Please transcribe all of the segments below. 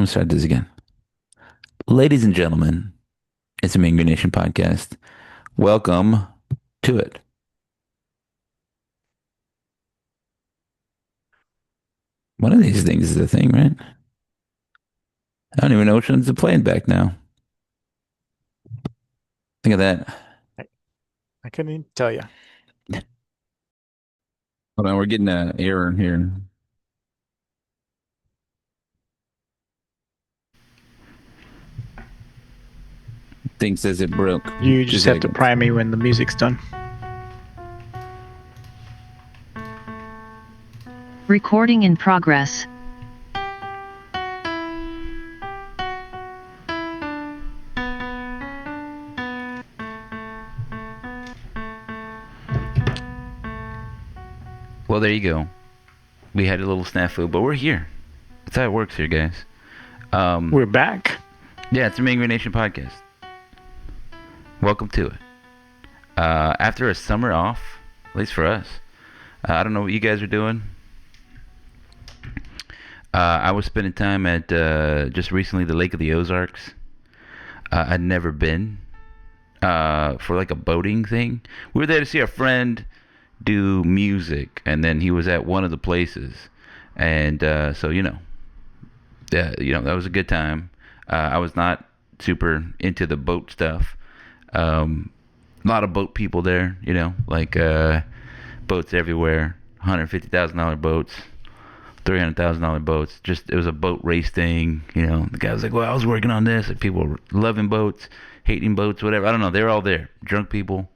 gonna start this again. Ladies and gentlemen, it's a Mean Green Nation podcast. Welcome to it. One of these things is a thing, right? I don't even know which one's playing back now. Think of that. I, I couldn't even tell you. Hold on, we're getting an error here. Thing says it broke. You Two just have to seconds. prime me when the music's done. Recording in progress. Well, there you go. We had a little snafu, but we're here. That's how it works here, guys. We're back. Yeah, it's a Mean Green Nation podcast. Welcome to it. After a summer off, at least for us, I don't know what you guys are doing. I was spending time at just recently the Lake of the Ozarks. I'd never been for like a boating thing. We were there to see a friend do music, and then he was at one of the places, and so that was a good time. I was not super into the boat stuff. A lot of boat people there, like boats everywhere. $150,000 boats, $300,000 boats. Just it was a boat race thing. The guy was like, "Well, I was working on this." Like, people were loving boats, hating boats, whatever. I don't know. They were all there, drunk people.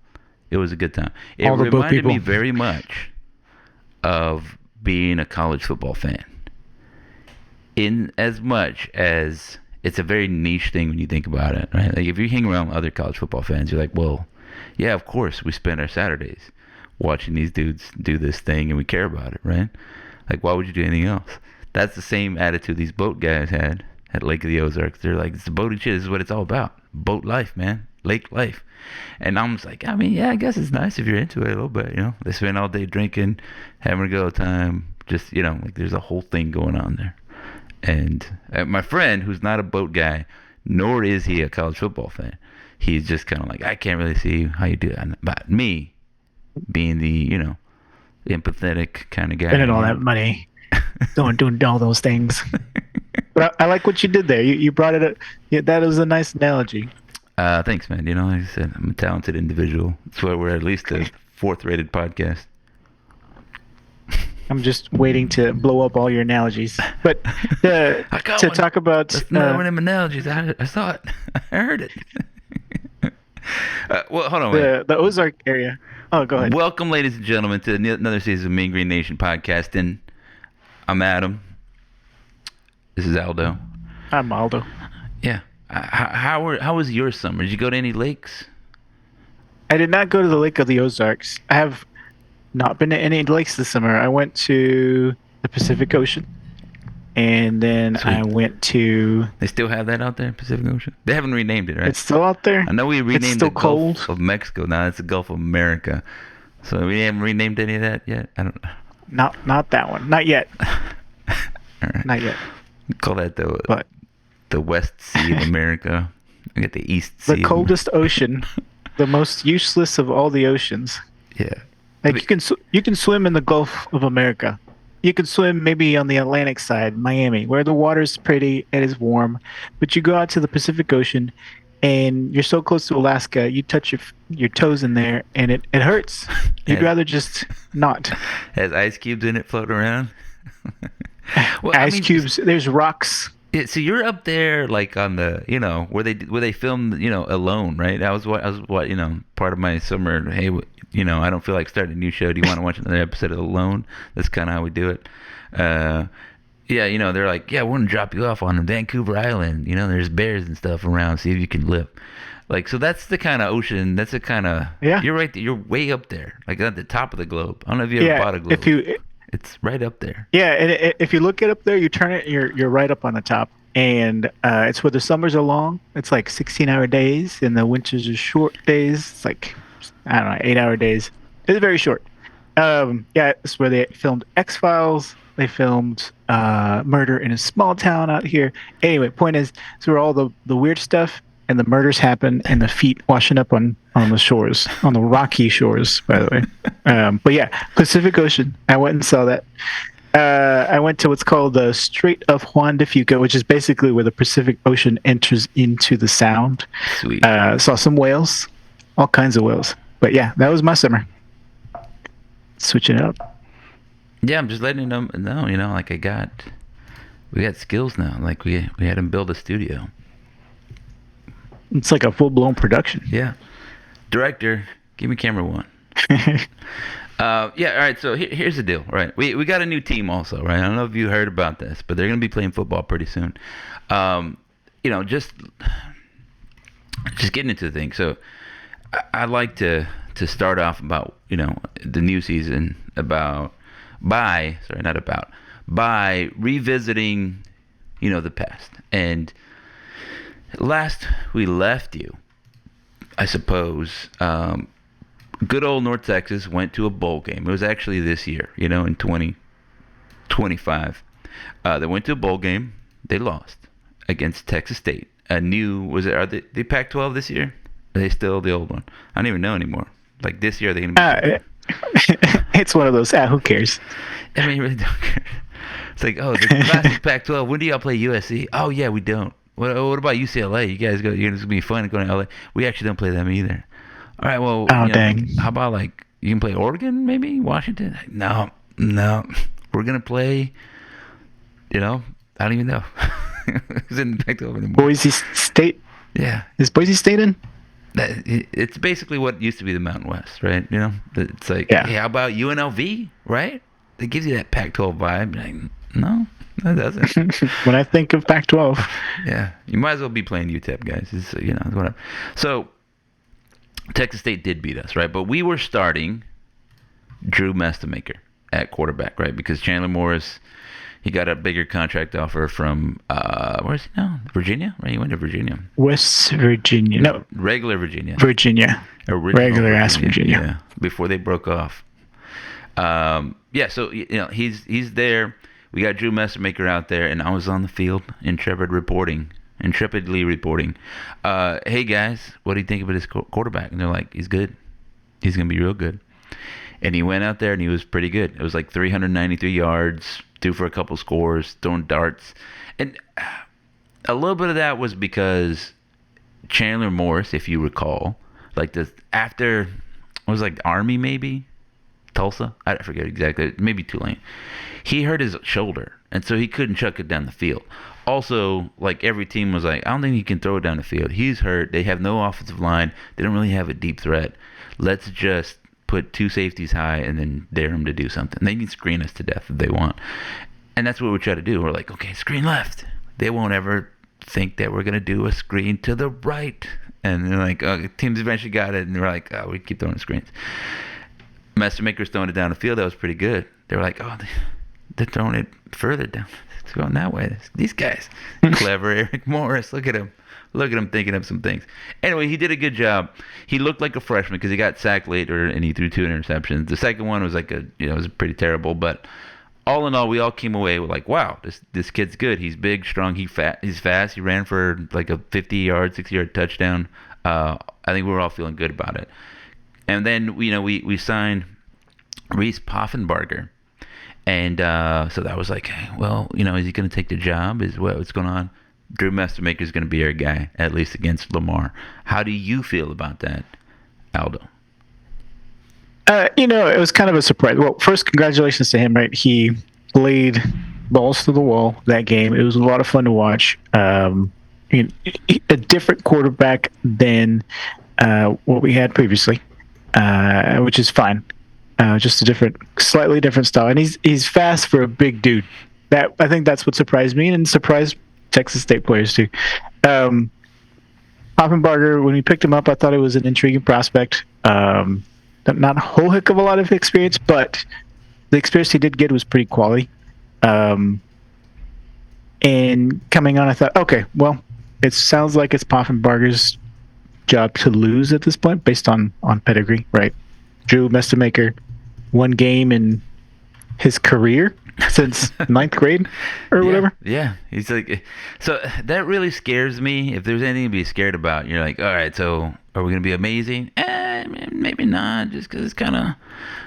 It was a good time. It All the boat reminded people. me very much of being a college football fan. In as much as it's a very niche thing when you think about it, right? Like if you hang around with other college football fans, you're like, well, yeah, of course we spend our Saturdays watching these dudes do this thing and we care about it, right? Like why would you do anything else? That's the same attitude these boat guys had at Lake of the Ozarks. They're like, it's the boating shit. This is what it's all about. Boat life, man. Lake life. And I'm just like, I mean, yeah, I guess it's nice if you're into it a little bit, They spend all day drinking, having a good time. Just, like there's a whole thing going on there. And my friend, who's not a boat guy, nor is he a college football fan, he's just kind of like, I can't really see how you do it. But me, being the, empathetic kind of guy. Spending all that money, doing all those things. But I like what you did there. You brought it up. Yeah, that was a nice analogy. Thanks, man. Like I said, I'm a talented individual. That's why we're at least a fourth-rated podcast. I'm just waiting to blow up all your analogies. But I got to one. talk about That's another one of them analogies. I saw it. I heard it. Well, hold on. Wait. the Ozark area. Oh, go ahead. Welcome, ladies and gentlemen, to another season of Mean Green Nation podcast. And I'm Adam. This is Aldo. I'm Aldo. Yeah. How was your summer? Did you go to any lakes? I did not go to the Lake of the Ozarks. I have not been to any lakes this summer. I went to the Pacific Ocean, and then I Sweet. went to. They still have that out there, Pacific Ocean. They haven't renamed it, right? It's still out there. I know we It's renamed still the Gulf cold. of Mexico. Now it's the Gulf of America. So we haven't renamed any of that yet. I don't know. Not that one. Not yet. All right. Not yet. Call that But the West Sea of America. We got the East the Sea. coldest ocean, the most useless of all the oceans. Yeah. Like you can swim in the Gulf of America. You can swim maybe on the Atlantic side, Miami, where the water's pretty and it's warm. But you go out to the Pacific Ocean, and you're so close to Alaska, you touch your toes in there, and it hurts. You'd Has, rather just not. has ice cubes in it floating around. Well, I Ice mean, cubes. There's rocks. so you're up there like on the where they filmed Alone, right? I was part of my summer. Hey, I don't feel like starting a new show. Do you want to watch another episode of Alone? That's kind of how we do it. Yeah, they're like, yeah, we're gonna drop you off on Vancouver Island. There's bears and stuff around. See if you can live. Like, so that's the kind of ocean. That's the kind of. Yeah. You're right. You're way up there, like at the top of the globe. I don't know if you ever Yeah. bought a globe. It's right up there. Yeah, and if you look it up there, you turn it, you're right up on the top, and it's where the summers are long. It's like 16-hour days, and the winters are short days. It's like I don't know, 8-hour days. It's very short. Yeah, it's where they filmed X-Files, They filmed Murder in a Small Town out here. Anyway, point is, so all the weird stuff and the murders happen, and the feet washing up on the shores, on the rocky shores, by the way. But yeah, Pacific Ocean. I went and saw that. I went to what's called the Strait of Juan de Fuca, which is basically where the Pacific Ocean enters into the Sound. Sweet. Saw some whales, all kinds of whales. But yeah, that was my summer. Switching it up. Yeah, I'm just letting them know, like we got skills now. Like we had them build a studio. It's like a full-blown production. Yeah. Director, give me camera one. Yeah, all right, so here's the deal, right? We got a new team also, right? I don't know if you heard about this, but they're going to be playing football pretty soon. Just getting into the thing. So I like to start off about, the new season by revisiting, the past. And last we left you, I suppose, good old North Texas went to a bowl game. It was actually this year, in 2025. They went to a bowl game. They lost against Texas State. Are they Pac-12 this year? Are they still the old one? I don't even know anymore. Like this year, are they going to be... It's one of those, who cares? I mean, you really don't care. It's like, the classic Pac-12. When do y'all play USC? Oh, yeah, we don't. What about UCLA? You guys go. It's going to be fun going to LA. We actually don't play them either. All right, well, dang. How about you can play Oregon, maybe Washington? No, we're gonna play. I don't even know. It's in Pac-12 anymore. Boise State. Yeah, is Boise State in? It's basically what used to be the Mountain West, right? It's like, yeah. Hey, how about UNLV? Right? It gives you that Pac-12vibe. Like, no, that doesn't. When I think of Pac-12, yeah, you might as well be playing UTEP, guys. It's, whatever. So. Texas State did beat us, right? But we were starting Drew Mestamaker at quarterback, right? Because Chandler Morris, he got a bigger contract offer from, where is he now? Virginia, right? He went to Virginia. West Virginia. No. Regular Virginia. Virginia. Regular-ass Virginia. Yeah, before they broke off. So, he's there. We got Drew Mestamaker out there, and I was on the field, intrepidly reporting. Hey guys, what do you think about his quarterback? And they're like, he's good. He's gonna be real good. And he went out there and he was pretty good. It was like 393 yards, due for a couple scores, throwing darts, and a little bit of that was because Chandler Morris, if you recall, after it was like Army, maybe Tulsa, I forget exactly, maybe Tulane. He hurt his shoulder, and so he couldn't chuck it down the field. Also, every team was like, I don't think he can throw it down the field. He's hurt. They have no offensive line. They don't really have a deep threat. Let's just put two safeties high and then dare them to do something. They can screen us to death if they want. And that's what we try to do. We're like, okay, screen left. They won't ever think that we're going to do a screen to the right. And they're like, teams eventually got it. And they're like, we keep throwing screens. Mestamaker's throwing it down the field. That was pretty good. They were like, they're throwing it further down. It's going that way. These guys. Clever Eric Morris. Look at him thinking of some things. Anyway, he did a good job. He looked like a freshman because he got sacked later and he threw 2 interceptions. The second one was it was pretty terrible. But all in all, we all came away with wow, this kid's good. He's big, strong, he's fast. He ran for a 50-yard, 60-yard touchdown. I think we were all feeling good about it. And then, we signed Reese Poffenbarger. And so that was like, well, is he going to take the job? What's going on? Drew Mestamaker is going to be our guy, at least against Lamar. How do you feel about that, Aldo? It was kind of a surprise. Well, first, congratulations to him, right? He played balls to the wall that game. It was a lot of fun to watch. A different quarterback than what we had previously, which is fine. Just a slightly different style, and he's fast for a big dude. I think that's what surprised me, and surprised Texas State players too. Poffenbarger, when we picked him up, I thought it was an intriguing prospect. Not a whole heck of a lot of experience, but the experience he did get was pretty quality. And coming on, I thought, okay, well, it sounds like it's Poffenbarger's job to lose at this point, based on pedigree, right? Drew Mestamaker, one game in his career, since ninth grade or whatever. Yeah, he's like, so that really scares me. If there's anything to be scared about, you're like, all right, so are we gonna be amazing? Maybe not, just because it's kind of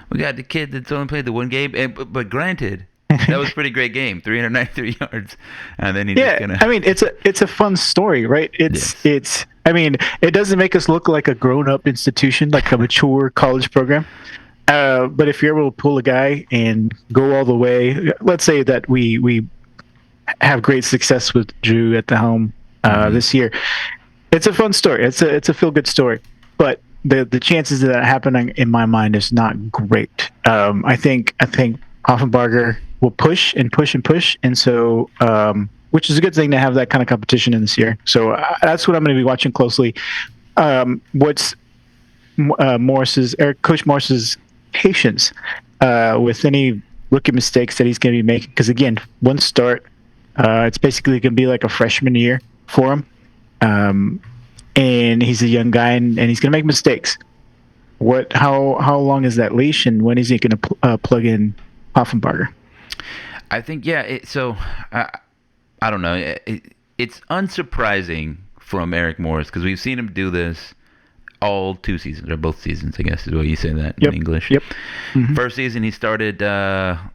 we got the kid that's only played the one game. But granted, that was a pretty great game, 393 yards, and then he's just gonna. I mean, it's a fun story, right? It's. I mean, it doesn't make us look like a grown-up institution, like a mature college program. But if you're able to pull a guy and go all the way, let's say that we have great success with Drew at the helm this year, it's a fun story. It's a feel-good story. But the chances of that happening in my mind is not great. I think Offenbarger will push and push and push, and so which is a good thing to have that kind of competition in this year. So that's what I'm going to be watching closely. What's Coach Morris's patience with any rookie mistakes that he's going to be making? Because again, one start, it's basically going to be like a freshman year for him, and he's a young guy, and he's going to make mistakes. How long is that leash, and when is he going to plug in Offenbarger? I think I don't know. It's unsurprising from Eric Morris because we've seen him do this all 2 seasons, or both seasons, I guess is what you say that in English. Yep. Mm-hmm. First season he started.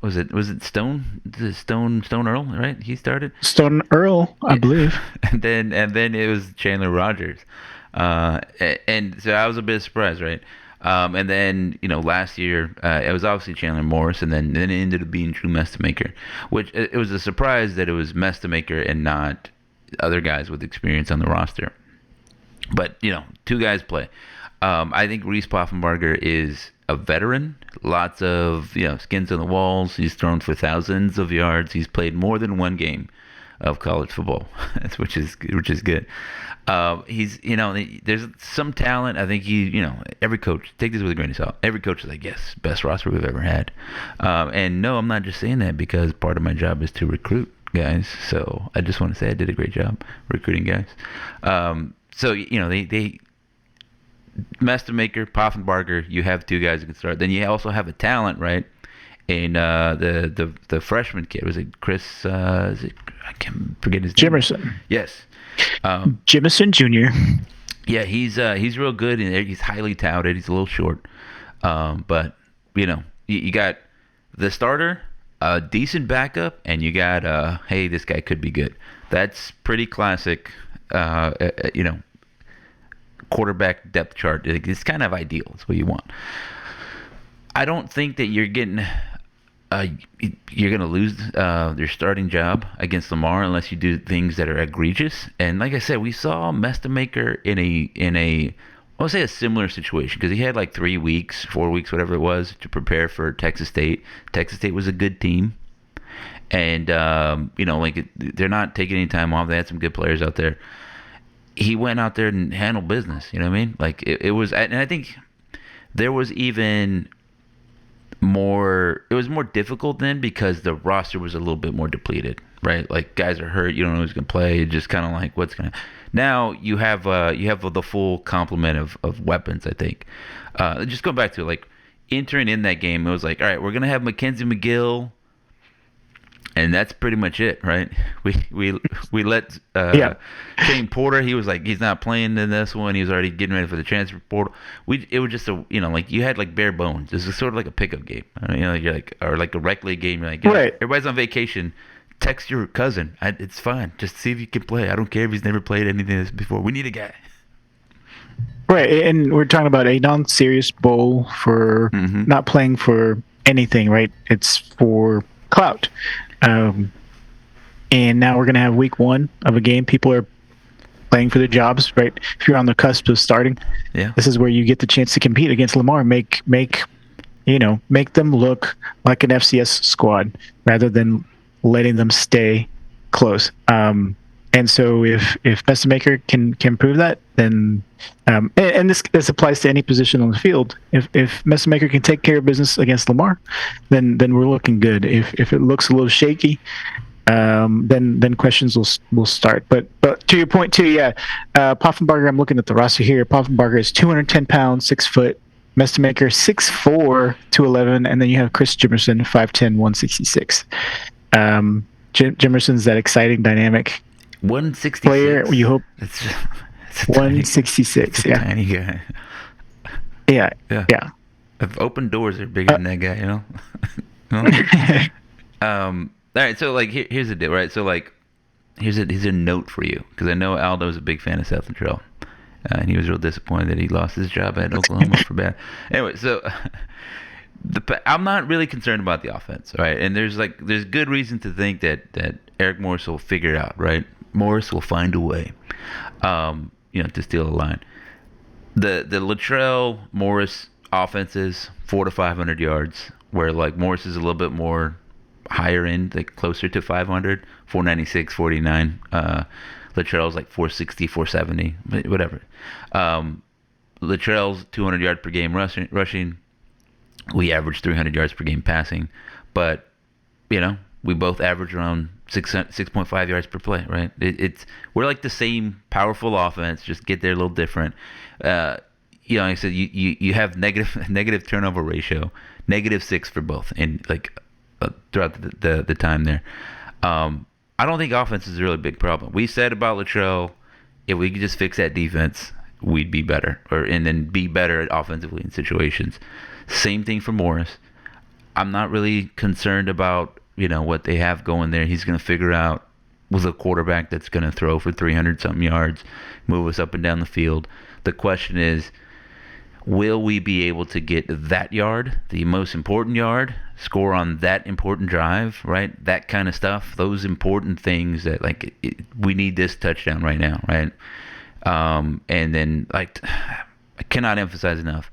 Was it Stone? Stone Earl, right? He started Stone Earl, I believe. And then it was Chandler Rogers, and so I was a bit surprised, right? And then last year it was obviously Chandler Morris, and then it ended up being Drew Mestamaker, which it was a surprise that it was Mestamaker and not other guys with experience on the roster. But 2 guys play. I think Reese Poffenbarger is a veteran. Lots of skins on the walls. He's thrown for thousands of yards. He's played more than one game of college football, which is good. He's there's some talent. I think every coach, take this with a grain of salt. Every coach is like, yes, best roster we've ever had. And no, I'm not just saying that because part of my job is to recruit guys. So I just want to say I did a great job recruiting guys. So they Mestamaker, Poffenbarger, you have 2 guys who can start. Then you also have a talent, right? And the freshman kid, was it Chris? I can't forget his name. Jimerson. Yes. Jimerson Jr. Yeah, he's real good and he's highly touted. He's a little short, but you got the starter, a decent backup, and you got hey, this guy could be good. That's pretty classic. Quarterback depth chart. It's kind of ideal. It's what you want. I don't think that you're going to lose your starting job against Lamar unless you do things that are egregious. And like I said, we saw Mestamaker in a I'll say a similar situation because he had like 3 weeks, 4 weeks, whatever it was, to prepare for Texas State. Texas State was a good team, and they're not taking any time off. They had some good players out there. He went out there and handled business. You know what I mean? Like it was, and I think there was even more. It was more difficult then because the roster was a little bit more depleted, right? Like guys are hurt. You don't know who's gonna play. It's just kind of like what's gonna. Now you have the full complement of weapons. I think. Just going back to like entering in that game, it was like, all right, we're gonna have Mackenzie McGill. And that's pretty much it, right? We let Shane Porter. He was like, he's not playing in this one. He was already getting ready for the transfer portal. It was just like you had like bare bones. This is sort of like a pickup game, you're like, or like a rec league game. You're like, right. Everybody's on vacation. Text your cousin. It's fine. Just see if you can play. I don't care if he's never played anything this before. We need a guy. Right, and we're talking about a non-serious bowl for not playing for anything, right? It's for clout. And now we're going to have week 1 of a game. People are playing for their jobs, right? If you're on the cusp of starting, this is where you get the chance to compete against Lamar, make them look like an FCS squad rather than letting them stay close. And so if Mestamaker can prove that, then and this applies to any position on the field. If Mestamaker can take care of business against Lamar, then we're looking good. If it looks a little shaky, then questions will start. But to your point too, Poffenbarger. I'm looking at the roster here. Poffenbarger is 210 pounds, 6 foot, Mestamaker 6'4", 211, and then you have Chris Jimerson 5'10", 166. Jimerson's that exciting, dynamic 166 player. You hope that's 166. a Yeah, tiny guy. yeah, Yeah. yeah. If open doors are bigger than that guy, you know. All right, so like here's the deal, right? So like here's a note for you, because I know Aldo is a big fan of Seth Luttrell, and he was real disappointed that he lost his job at Oklahoma for bad. Anyway, so I'm not really concerned about the offense, right? And there's good reason to think that Eric Morris will figure it out, right? Morris will find a way, to steal a line. The Luttrell Morris offenses 400 to 500 yards, where like Morris is a little bit more higher end, like closer to 500, 496, 49. Luttrell's like 460, 470, whatever. Luttrell's 200 yard per game rushing. We average 300 yards per game passing, but we both average around 6.5 yards per play, right? We're like the same powerful offense, just get there a little different. Like I said, you have negative turnover ratio, -6 for both, and like throughout the time there. I don't think offense is a really big problem. We said about Luttrell, if we could just fix that defense, we'd be better, and then be better offensively in situations. Same thing for Morris. I'm not really concerned about what they have going there. He's going to figure out with a quarterback that's going to throw for 300 something yards, move us up and down the field. The question is, will we be able to get that yard, the most important yard, score on that important drive, right? That kind of stuff, those important things that we need this touchdown right now, right? And then I cannot emphasize enough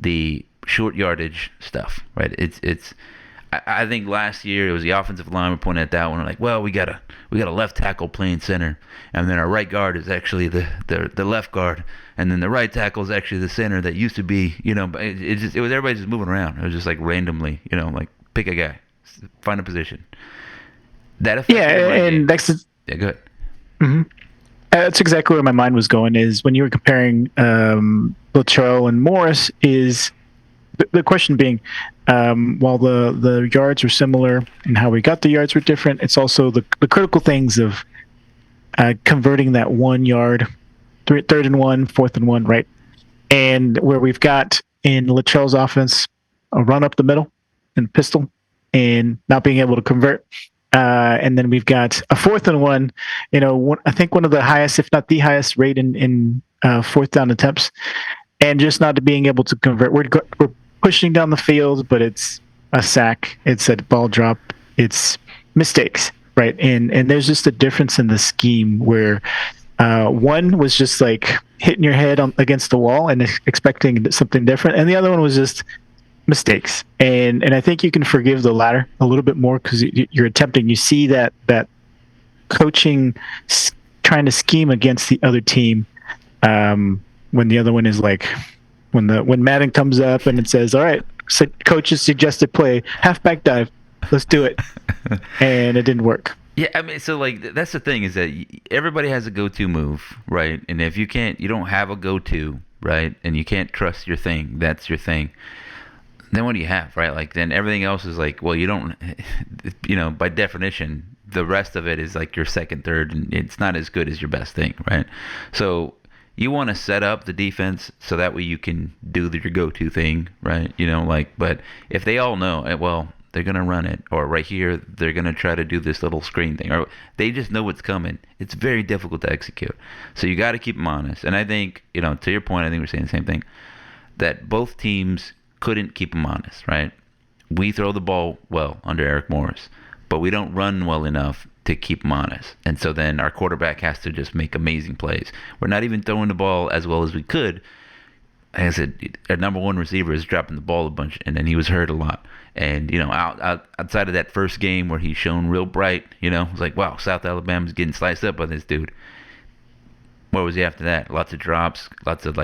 the short yardage stuff, right? I think last year it was the offensive line. We're pointing at that one. We're like, well, we got a left tackle playing center, and then our right guard is actually the left guard, and then the right tackle is actually the center that used to be. It was everybody just moving around. It was just like randomly, like pick a guy, find a position. That affected and that's yeah, go ahead. Mm-hmm. That's exactly where my mind was going. Is when you were comparing Luttrell and Morris, is the question being, while the yards were similar and how we got the yards were different, it's also the critical things of converting that 1 yard, 3rd and 1, 4th and 1, right? And where we've got in Luttrell's offense a run up the middle and pistol, and not being able to convert. And then we've got a 4th and 1. I think one of the highest, if not the highest, rate in 4th down attempts, and just not being able to convert. We're pushing down the field, but it's a sack, it's a ball drop, it's mistakes, right? And there's just a difference in the scheme where one was just like hitting your head against the wall and expecting something different, and the other one was just mistakes. And I think you can forgive the latter a little bit more because you're attempting. You see that coaching trying to scheme against the other team, when the other one is like, when Madden comes up and it says, all right, so coach's suggested play, halfback dive, let's do it. And it didn't work. Yeah, I mean, so that's the thing, is that everybody has a go-to move, right? And if you don't have a go-to, right, and you can't trust your thing, that's your thing, then what do you have, right? Like, then everything else is like, well, you don't, by definition, the rest of it is like your second, third, and it's not as good as your best thing, right? So you want to set up the defense so that way you can do your go-to thing, right? But if they all know, well, they're going to run it, or right here, they're going to try to do this little screen thing, or they just know what's coming, it's very difficult to execute. So you got to keep them honest. And I think, to your point, I think we're saying the same thing, that both teams couldn't keep them honest, right? We throw the ball well under Eric Morris, but we don't run well enough to keep them honest. And so then our quarterback has to just make amazing plays. We're not even throwing the ball as well as we could. Like I said, our number one receiver is dropping the ball a bunch, and then he was hurt a lot. And, outside of that first game where he's shown real bright, it's like, wow, South Alabama's getting sliced up by this dude. What was he after that? Lots of drops, lots of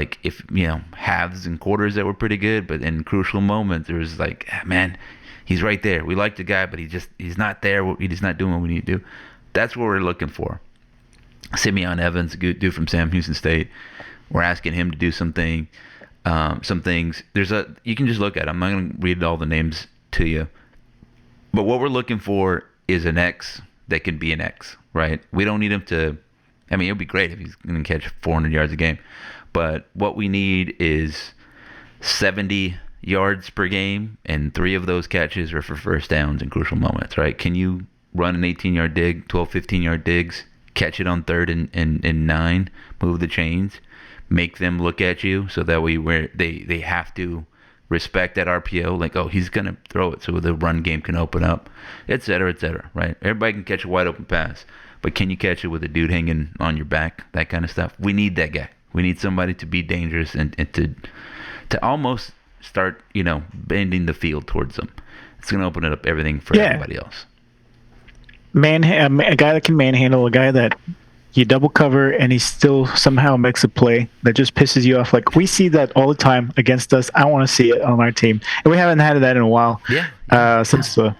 halves and quarters that were pretty good, but in crucial moments, there was like, man, he's right there. We like the guy, but he's not there. He's not doing what we need to do. That's what we're looking for. Simeon Evans, a good dude from Sam Houston State. We're asking him to do something. some things. You can just look at it. I'm not going to read all the names to you. But what we're looking for is an X that can be an X, right? We don't need him to. I mean, it would be great if he's going to catch 400 yards a game. But what we need is 70 yards per game, and 3 of those catches are for first downs in crucial moments, right? Can you run an 18-yard dig, 12, 15-yard digs, catch it on 3rd and 9, move the chains, make them look at you so that way they have to respect that RPO, like, oh, he's going to throw it so the run game can open up, et cetera, right? Everybody can catch a wide open pass, but can you catch it with a dude hanging on your back, that kind of stuff? We need that guy. We need somebody to be dangerous and to almost start, bending the field towards them. It's going to open it up everything for everybody else. A guy that can manhandle, a guy that you double cover and he still somehow makes a play that just pisses you off. Like, we see that all the time against us. I want to see it on our team. And we haven't had that in a while. Since the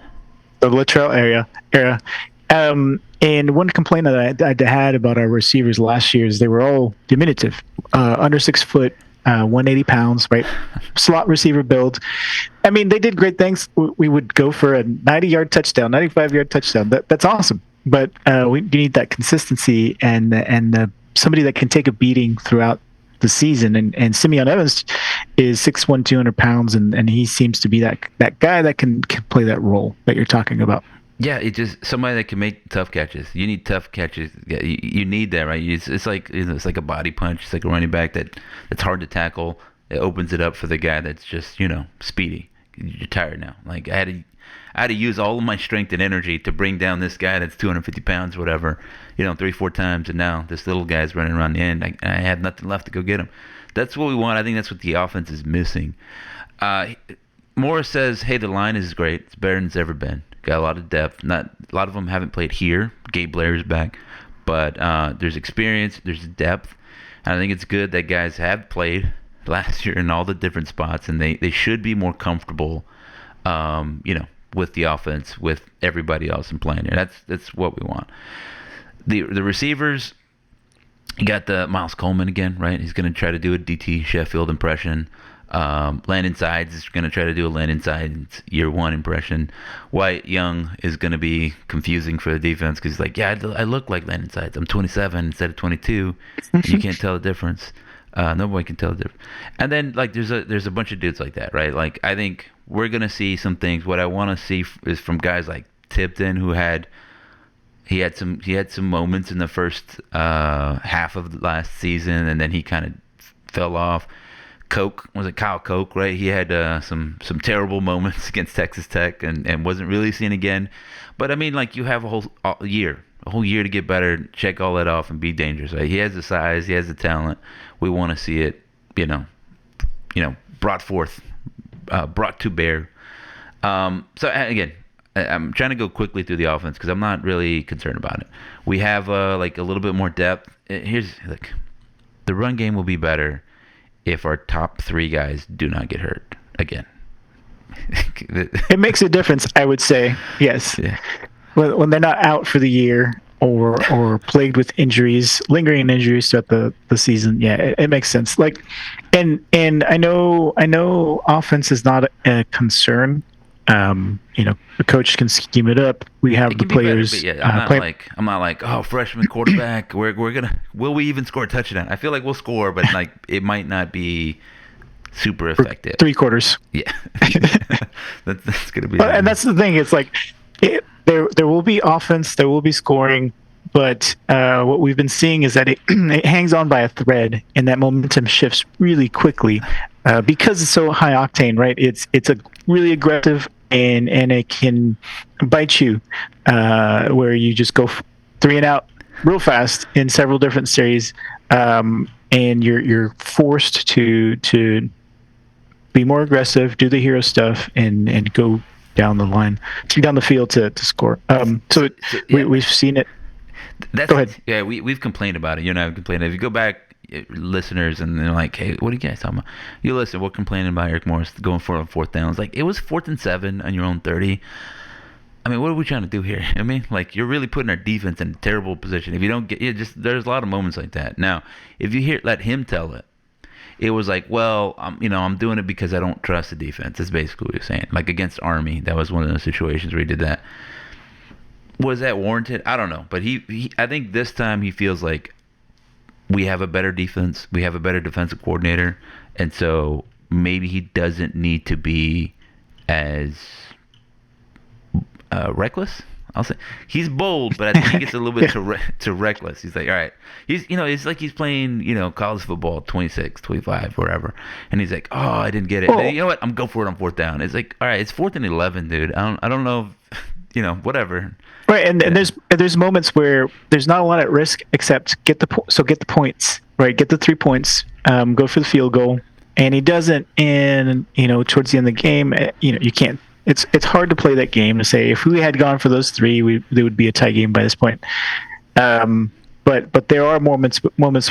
Latrell era. And one complaint that I had about our receivers last year is they were all diminutive, under 6 foot, 180 pounds, right? Slot receiver build. I mean, they did great things. We would go for a 90-yard touchdown, 95-yard touchdown. That's awesome. But we need that consistency and somebody that can take a beating throughout the season. And Simeon Evans is 6'1", 200 pounds, and he seems to be that guy that can play that role that you're talking about. Yeah, it's just somebody that can make tough catches. You need tough catches. Yeah, you need that, right? It's like a body punch. It's like a running back that's hard to tackle. It opens it up for the guy that's just speedy. You're tired now. Like, I had to use all of my strength and energy to bring down this guy that's 250 pounds, whatever, 3-4 times, and now this little guy's running around the end. I had nothing left to go get him. That's what we want. I think that's what the offense is missing. Morris says, hey, the line is great. It's better than it's ever been. Got a lot of depth. Not a lot of them haven't played here. Gabe Blair is back, but there's experience, there's depth, and I think it's good that guys have played last year in all the different spots, and they should be more comfortable, with the offense, with everybody else in playing here. That's what we want. The receivers, you got the Miles Coleman again, right? He's going to try to do a DT Sheffield impression. Landon Sides is going to try to do a Landon Sides year 1 impression. Wyatt Young is going to be confusing for the defense because he's like, yeah, I look like Landon Sides. I'm 27 instead of 22. And you can't tell the difference. Nobody can tell the difference. And then, like, there's a bunch of dudes like that, right? Like, I think we're going to see some things. What I want to see is from guys like Tipton, who had some moments in the first half of the last season, and then he kind of fell off. Kyle Koch, right? He had some terrible moments against Texas Tech and wasn't really seen again. But I mean, like, you have a whole year to get better, check all that off, and be dangerous. Right? He has the size, he has the talent. We want to see it, brought to bear. So again, I'm trying to go quickly through the offense because I'm not really concerned about it. We have a little bit more depth. The run game will be better if our top 3 guys do not get hurt again. It makes a difference, I would say. Yes. Yeah. When they're not out for the year or plagued with injuries, lingering injuries throughout the season, yeah, it makes sense. Like, and I know offense is not a concern. The coach can scheme it up. We have the players. Better, yeah, I'm not like, oh, freshman quarterback. Will we even score a touchdown? I feel like we'll score, but like it might not be super effective. 3 quarters. Yeah, that's gonna be. And that's the thing. It's like there will be offense, there will be scoring, but what we've been seeing is that it hangs on by a thread, and that momentum shifts really quickly because it's so high octane, right? It's a really aggressive. And it can bite you, where you just go 3 and out real fast in several different series, and you're forced to be more aggressive, do the hero stuff, and go down the field to score. We've seen it. Go ahead. Yeah, we've complained about it. You and I have complained. If you go back, listeners, and they're like, hey, what are you guys talking about? You listen, we're complaining about Eric Morris going for a 4th down. It's like, it was 4th and 7 on your own 30. I mean, what are we trying to do here? I mean, like, you're really putting our defense in a terrible position. If you don't get, there's a lot of moments like that. Now, if you let him tell it, it was like, well, I'm doing it because I don't trust the defense. That's basically what he was saying. Like against Army, that was one of those situations where he did that. Was that warranted? I don't know, but I think this time he feels like we have a better defense, we have a better defensive coordinator, and so maybe he doesn't need to be as reckless. I'll say he's bold, but I think he gets a little bit too reckless. He's like, all right, it's like he's playing, college football, 26, 25, whatever, and he's like, oh, I didn't get it. Well, You know what? I'm go for it on fourth down. It's like, all right, it's 4th and 11, dude. I don't know, if, whatever. Right, and there's moments where there's not a lot at risk except get the points, right? Get the 3 points, go for the field goal, and he doesn't. And towards the end of the game, you can't. It's hard to play that game to say if we had gone for those 3, there would be a tie game by this point. But there are moments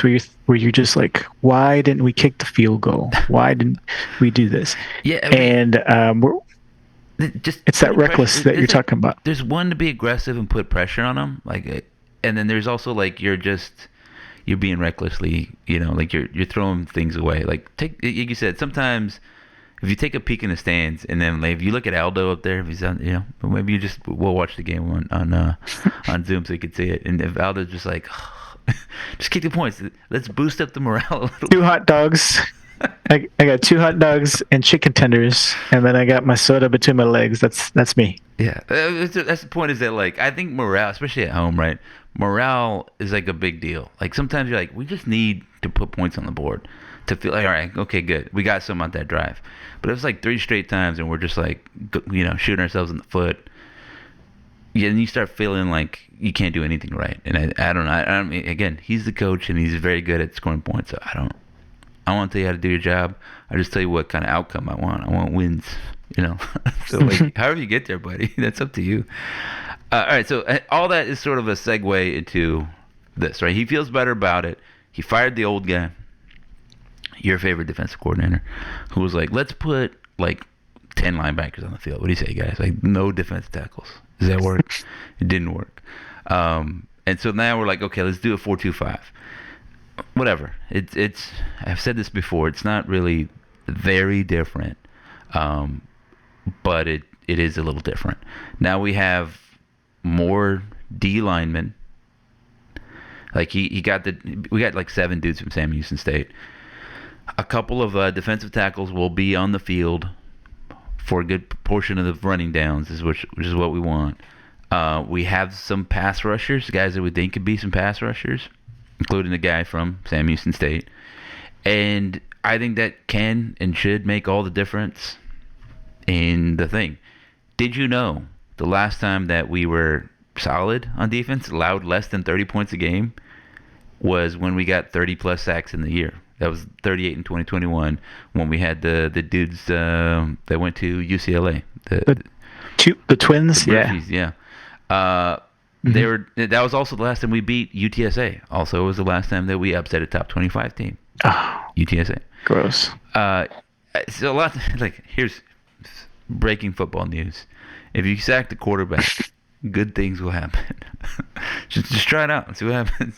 where you're just like, why didn't we kick the field goal? Why didn't we do this? Yeah, I mean, and it's that reckless that you're talking about. There's one to be aggressive and put pressure on them, and then there's also like you're being recklessly, like you're throwing things away. Like like you said, sometimes if you take a peek in the stands and then if you look at Aldo up there, if he's on, maybe we'll watch the game on Zoom so you can see it. And if Aldo's just like, just kick the points, let's boost up the morale a little. 2 hot dogs. I got 2 hot dogs and chicken tenders, and then I got my soda between my legs. That's me. Yeah, that's the point. Is that like I think morale, especially at home, right? Morale is like a big deal. Like sometimes you're like, we just need to put points on the board to feel like, all right, okay, good, we got some on that drive. But it was like 3 straight times, and we're just like, shooting ourselves in the foot. Yeah, and you start feeling like you can't do anything right. And I don't know. I mean, again, he's the coach, and he's very good at scoring points. So I want to tell you how to do your job. I just tell you what kind of outcome I want. I want wins, So, like, however you get there, buddy, that's up to you. All right, so all that is sort of a segue into this, right? He feels better about it. He fired the old guy, your favorite defensive coordinator, who was like, let's put, 10 linebackers on the field. What do you say, guys? Like, no defensive tackles. Does that work? It didn't work. And so now we're like, okay, let's do a 4-2-5. Whatever. It's I've said this before. It's not really very different, but it is a little different. Now we have more D linemen. Like we got like 7 dudes from Sam Houston State. A couple of defensive tackles will be on the field for a good portion of the running downs, which is what we want. We have some pass rushers, guys that we think could be some pass rushers, including the guy from Sam Houston State. And I think that can and should make all the difference in the thing. Did you know the last time that we were solid on defense, allowed less than 30 points a game, was when we got 30-plus sacks in the year? That was 38 in 2021 when we had the dudes that went to UCLA. The twins, the Murphys, yeah. That was also the last time we beat UTSA. Also, it was the last time that we upset a top 25 team. Oh, UTSA. gross. So a lot here's breaking football news. If you sack the quarterback, good things will happen. just try it out and see what happens.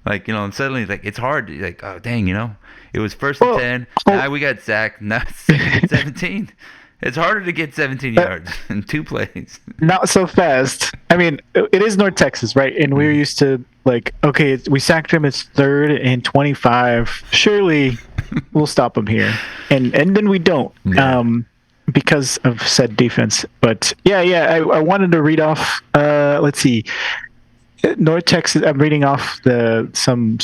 And suddenly it's hard. Like, oh dang, it was 1st and 10. Now we got sacked. Now it's 2nd and 17. It's harder to get 17 yards in 2 plays. Not so fast. I mean, it is North Texas, right? And we're used to okay, we sacked him. It's 3rd and 25. Surely we'll stop him here, and then we don't, because of said defense. But yeah. I wanted to read off. Let's see. North Texas. I'm reading off some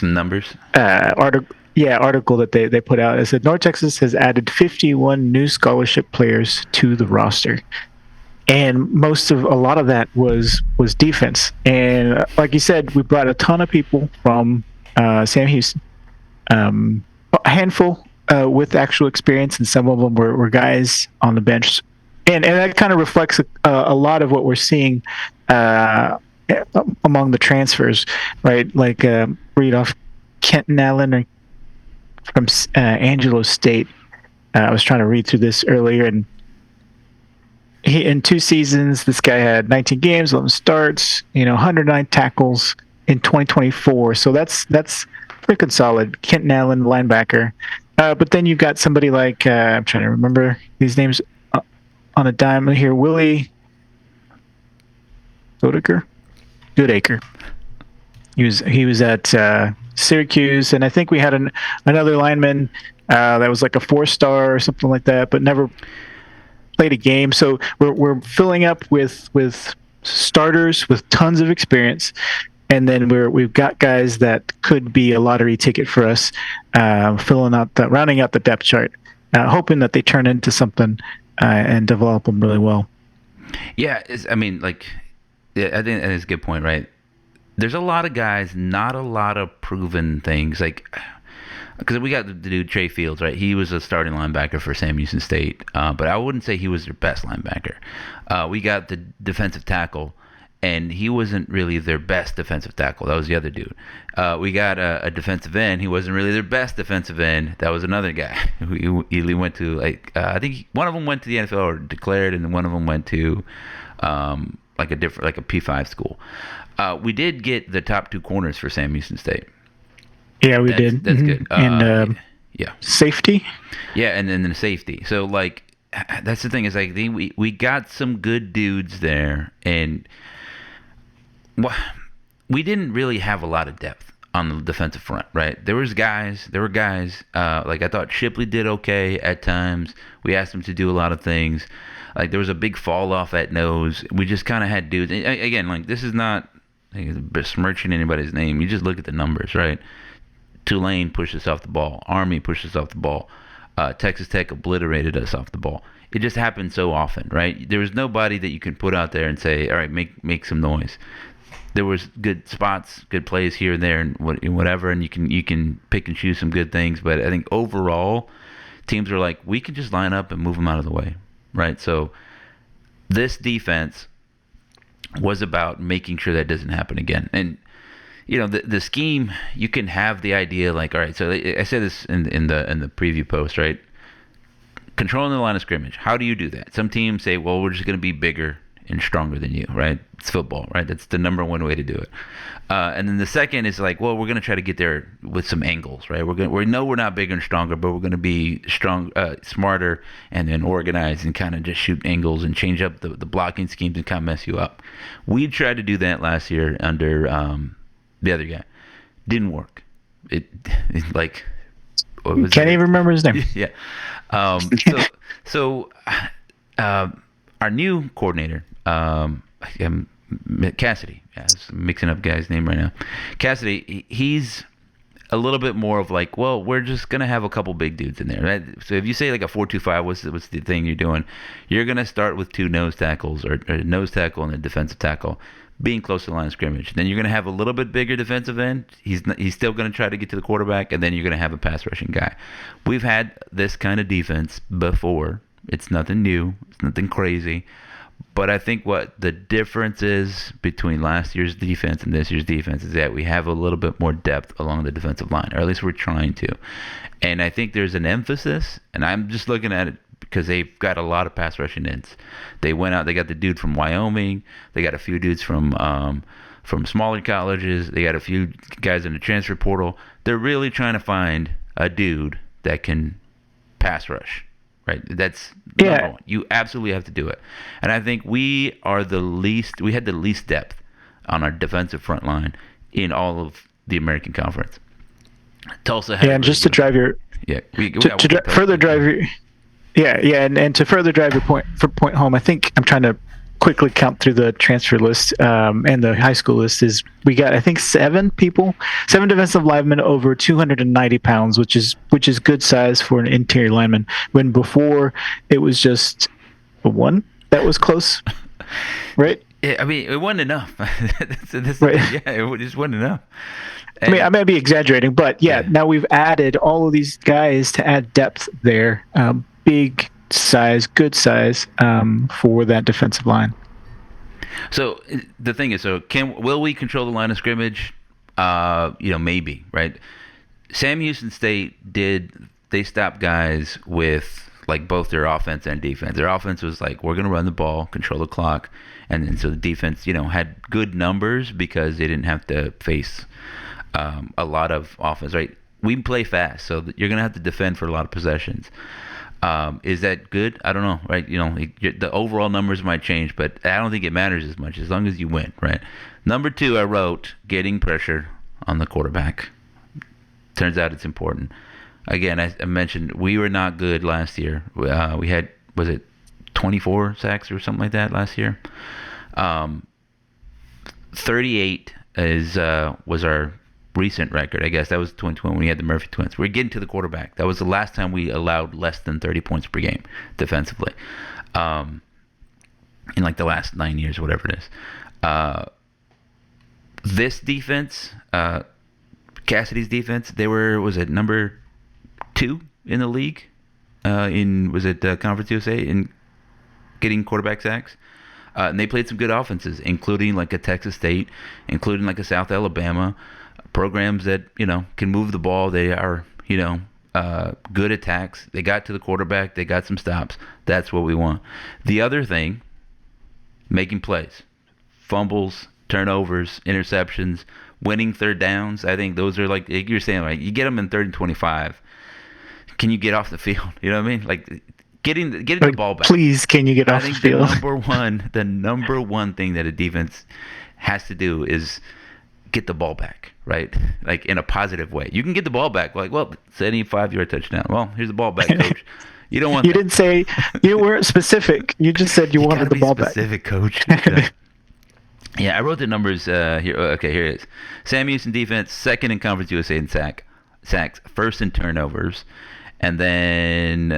numbers. Article that they put out. It said North Texas has added 51 new scholarship players to the roster, and a lot of that was defense. And like you said, we brought a ton of people from Sam Houston, a handful with actual experience, and some of them were guys on the bench, and that kind of reflects a lot of what we're seeing among the transfers, right? Like read off Kenton Allen from Angelo State. I was trying to read through this earlier, and in 2 seasons, this guy had 19 games, 11 starts, 109 tackles in 2024. So that's freaking solid. Kenton Allen, linebacker. But then you've got somebody like I'm trying to remember these names on a dime here. Willie Goodacre. He was at Syracuse, and I think we had another lineman that was like a 4-star or something like that, but never played a game. So we're filling up with starters with tons of experience, and then we've got guys that could be a lottery ticket for us, rounding out the depth chart, hoping that they turn into something and develop them really well. Yeah, I think that's a good point, right? There's a lot of guys, not a lot of proven things. Like, because we got the dude Trey Fields, right? He was a starting linebacker for Sam Houston State, but I wouldn't say he was their best linebacker. We got the defensive tackle, and he wasn't really their best defensive tackle. That was the other dude. We got a defensive end. He wasn't really their best defensive end. That was another guy. He went to I think one of them went to the NFL or declared, and one of them went to like a P5 school. We did get the top 2 corners for Sam Houston State. Yeah, we did. That's good. And yeah, safety. Yeah, and then the safety. So like, that's the thing is like we got some good dudes there, and we didn't really have a lot of depth on the defensive front, right? There were guys. Like I thought Shipley did okay at times. We asked him to do a lot of things. Like there was a big fall off at nose. We just kind of had dudes. Again, like this is not besmirching anybody's name. You just look at the numbers, right? Tulane pushed us off the ball. Army pushed us off the ball. Texas Tech obliterated us off the ball. It just happened so often, right? There was nobody that you could put out there and say, all right, make some noise. There was good spots, good plays here and there, and whatever, and you can pick and choose some good things. But I think overall, teams are like, we can just line up and move them out of the way, right? So this defense was about making sure that doesn't happen again. And the scheme, you can have the idea like, all right, so I said this in the preview post, right? Controlling the line of scrimmage. How do you do that? Some teams say, well, we're just going to be bigger and stronger than you, right? It's football, right? That's the number one way to do it. And then the second is like, well, we're going to try to get there with some angles, right? We know we're not bigger and stronger, but we're going to be smarter and then organized and kind of just shoot angles and change up the blocking schemes and kind of mess you up. We tried to do that last year under the other guy. Didn't work. It like, what was Can't even remember his name. Yeah. So our new coordinator, Cassidy. Yeah, I'm mixing up guy's name right now. Cassidy, he's a little bit more of like, well, we're just gonna have a couple big dudes in there, right? So if you say like a 4-2-5, what's the thing you're doing? You're gonna start with 2 nose tackles or a nose tackle and a defensive tackle, being close to the line of scrimmage. Then you're gonna have a little bit bigger defensive end. He's still gonna try to get to the quarterback, and then you're gonna have a pass rushing guy. We've had this kind of defense before. It's nothing new. It's nothing crazy. But I think what the difference is between last year's defense and this year's defense is that we have a little bit more depth along the defensive line, or at least we're trying to. And I think there's an emphasis, and I'm just looking at it because they've got a lot of pass rushing ends. They went out, they got the dude from Wyoming, they got a few dudes from smaller colleges, they got a few guys in the transfer portal. They're really trying to find a dude that can pass rush. Right, that's number one. You absolutely have to do it, and I think we had the least depth on our defensive front line in all of the American Conference. Tulsa had and just to drive your further drive your point home. I think I'm trying to quickly count through the transfer list and the high school list. Is we got I think 7 defensive linemen over 290 pounds, which is good size for an interior lineman. When before it was just one that was close, right? Yeah, I mean it wasn't enough. Right. Yeah, it just wasn't enough. I mean, I may be exaggerating, but yeah, now we've added all of these guys to add depth there. Big size, good size for that defensive line. So the thing is, will we control the line of scrimmage? Maybe, right? Sam Houston State they stopped guys with like both their offense and defense. Their offense was like, we're going to run the ball, control the clock, and then so the defense, had good numbers because they didn't have to face a lot of offense, right? We play fast, so you're going to have to defend for a lot of possessions. Is that good? I don't know, right? The overall numbers might change, but I don't think it matters as much as long as you win, right? Number 2, I wrote getting pressure on the quarterback. Turns out it's important. Again, I mentioned we were not good last year. We had, was it 24 sacks or something like that last year? 38 was our recent record. I guess that was 2020 when we had the Murphy twins. We're getting to the quarterback. That was the last time we allowed less than 30 points per game defensively. In like the last 9 years, whatever it is. This defense, Cassidy's defense, they were, was it number 2 in the league? Conference USA in getting quarterback sacks? And they played some good offenses, including like a Texas State, including like a South Alabama, programs that, can move the ball. They are, good attacks. They got to the quarterback. They got some stops. That's what we want. The other thing, making plays, fumbles, turnovers, interceptions, winning third downs. I think those are like you're saying, right? You get them in 3rd and 25. Can you get off the field? You know what I mean? Like getting the ball back. Please, can you get off the field? I think the number one thing that a defense has to do is get the ball back, right? Like in a positive way. You can get the ball back, like, well, 75-yard touchdown. Well, here's the ball back, coach. You don't want. You didn't say, you weren't specific. You just said you wanted the ball back. Specific, coach. Yeah, I wrote the numbers here. Okay, here it is. Sam Houston defense, 2nd in Conference USA in sacks, 1st in turnovers, and then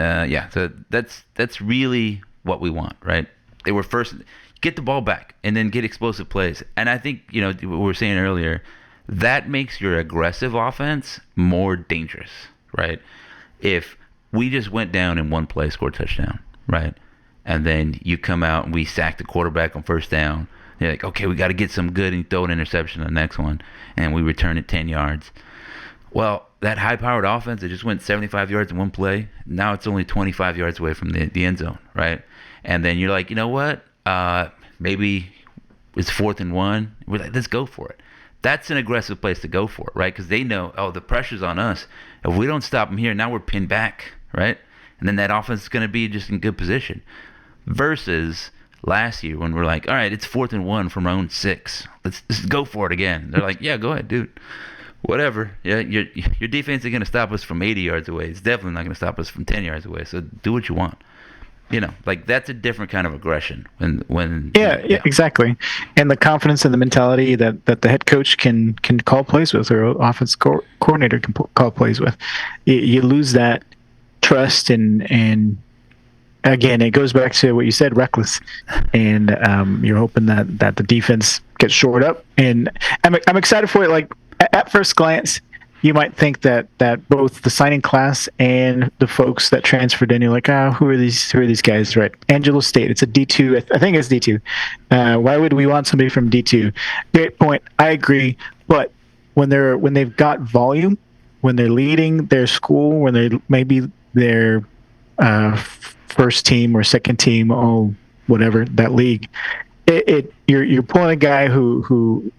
so that's really what we want, right? They were first. Get the ball back and then get explosive plays. And I think, what we were saying earlier, that makes your aggressive offense more dangerous, right? If we just went down in one play, scored a touchdown, right? And then you come out and we sack the quarterback on 1st down. You're like, okay, we got to get some good and throw an interception on the next one. And we return it 10 yards. Well, that high-powered offense that just went 75 yards in one play, now it's only 25 yards away from the end zone, right? And then you're like, you know what? Maybe it's 4th and 1. We're like, let's go for it. That's an aggressive place to go for, right? Because they know, the pressure's on us. If we don't stop them here, now we're pinned back, right? And then that offense is going to be just in good position. Versus last year when we're like, all right, it's 4th and 1 from our own 6. Let's go for it again. They're like, yeah, go ahead, dude. Whatever. Yeah, your defense is going to stop us from 80 yards away. It's definitely not going to stop us from 10 yards away. So do what you want. Like that's a different kind of aggression when yeah, exactly. And the confidence and the mentality that the head coach can call plays with, or offense coordinator can call plays with. You lose that trust, and again, it goes back to what you said, reckless. And you're hoping that the defense gets shored up. And I'm excited for it. Like at first glance, you might think that both the signing class and the folks that transferred in, you're like, who are these guys, right? Angelo State, it's a D2. I think it's D2. Why would we want somebody from D2? Great point. I agree. But when they've got volume, when they're leading their school, when they maybe their first team or second team, whatever that league, you're pulling a guy who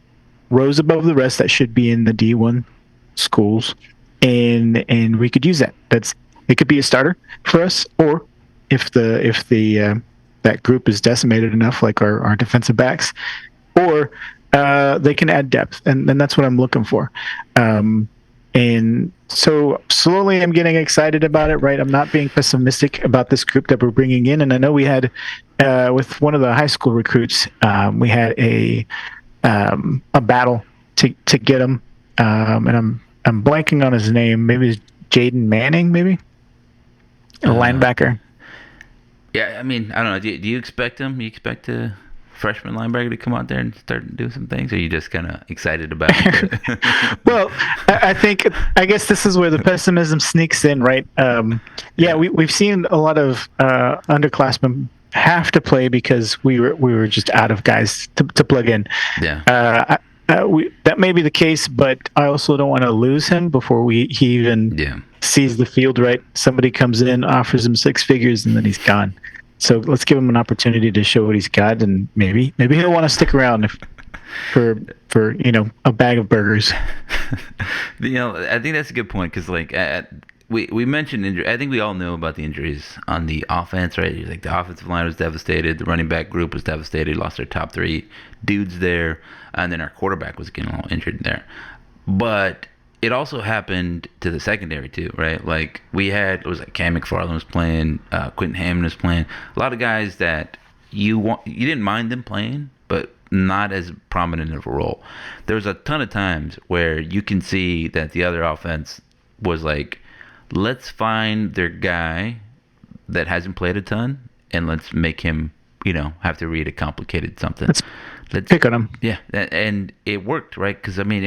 rose above the rest that should be in the D1 schools, and we could use that. It could be a starter for us, or if the that group is decimated enough, like our defensive backs, or they can add depth, and that's what I'm looking for. And so slowly I'm getting excited about it, right? I'm not being pessimistic about this group that we're bringing in. And I know we had with one of the high school recruits, we had a battle to get him, and I'm blanking on his name. Maybe it's Jaden Manning, maybe a linebacker. Yeah, I mean, I don't know. Do you expect him? You expect a freshman linebacker to come out there and start doing some things? Or are you just kind of excited about it? Well, I guess this is where the pessimism sneaks in, right? We've seen a lot of underclassmen have to play because we were just out of guys to plug in. Yeah. That may be the case, but I also don't want to lose him before he even sees the field, right? Somebody comes in, offers him 6 figures, and then he's gone. So let's give him an opportunity to show what he's got, and maybe he'll want to stick around for a bag of burgers. I think that's a good point because we mentioned injury. I think we all know about the injuries on the offense, right? Like the offensive line was devastated, the running back group was devastated, lost their top three dudes there, and then our quarterback was getting all injured there. But it also happened to the secondary too, right? Like we had, it was like Cam McFarland was playing, Quentin Hammond was playing, a lot of guys that you didn't mind them playing, but not as prominent of a role. There's a ton of times where you can see that the other offense was like, let's find their guy that hasn't played a ton and let's make him, have to read a complicated something. Let's pick on him. Yeah, and it worked, right? Because I mean,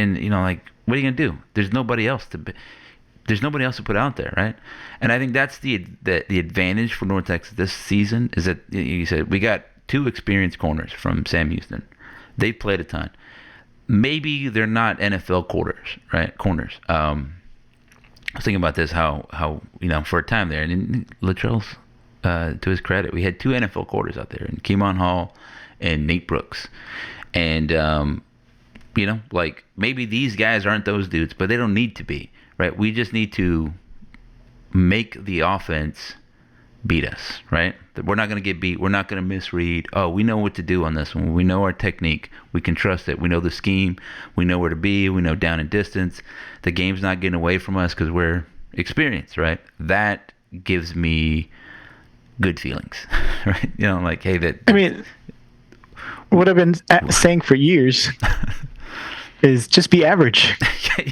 what are you gonna do? There's nobody else to put out there, right? And I think that's the advantage for North Texas this season is that you said we got two experienced corners from Sam Houston. They played a ton. Maybe they're not NFL corners, right? Corners. I was thinking about this how for a time there, and Latrell's to his credit, we had two NFL corners out there, and Keemon Hall and Nate Brooks, and maybe these guys aren't those dudes, but they don't need to be, right? We just need to make the offense beat us, right? We're not going to get beat. We're not going to misread. Oh, we know what to do on this one. We know our technique. We can trust it. We know the scheme. We know where to be. We know down and distance. The game's not getting away from us because we're experienced, right? That gives me good feelings, right? Hey, what I've been saying for years is just be average.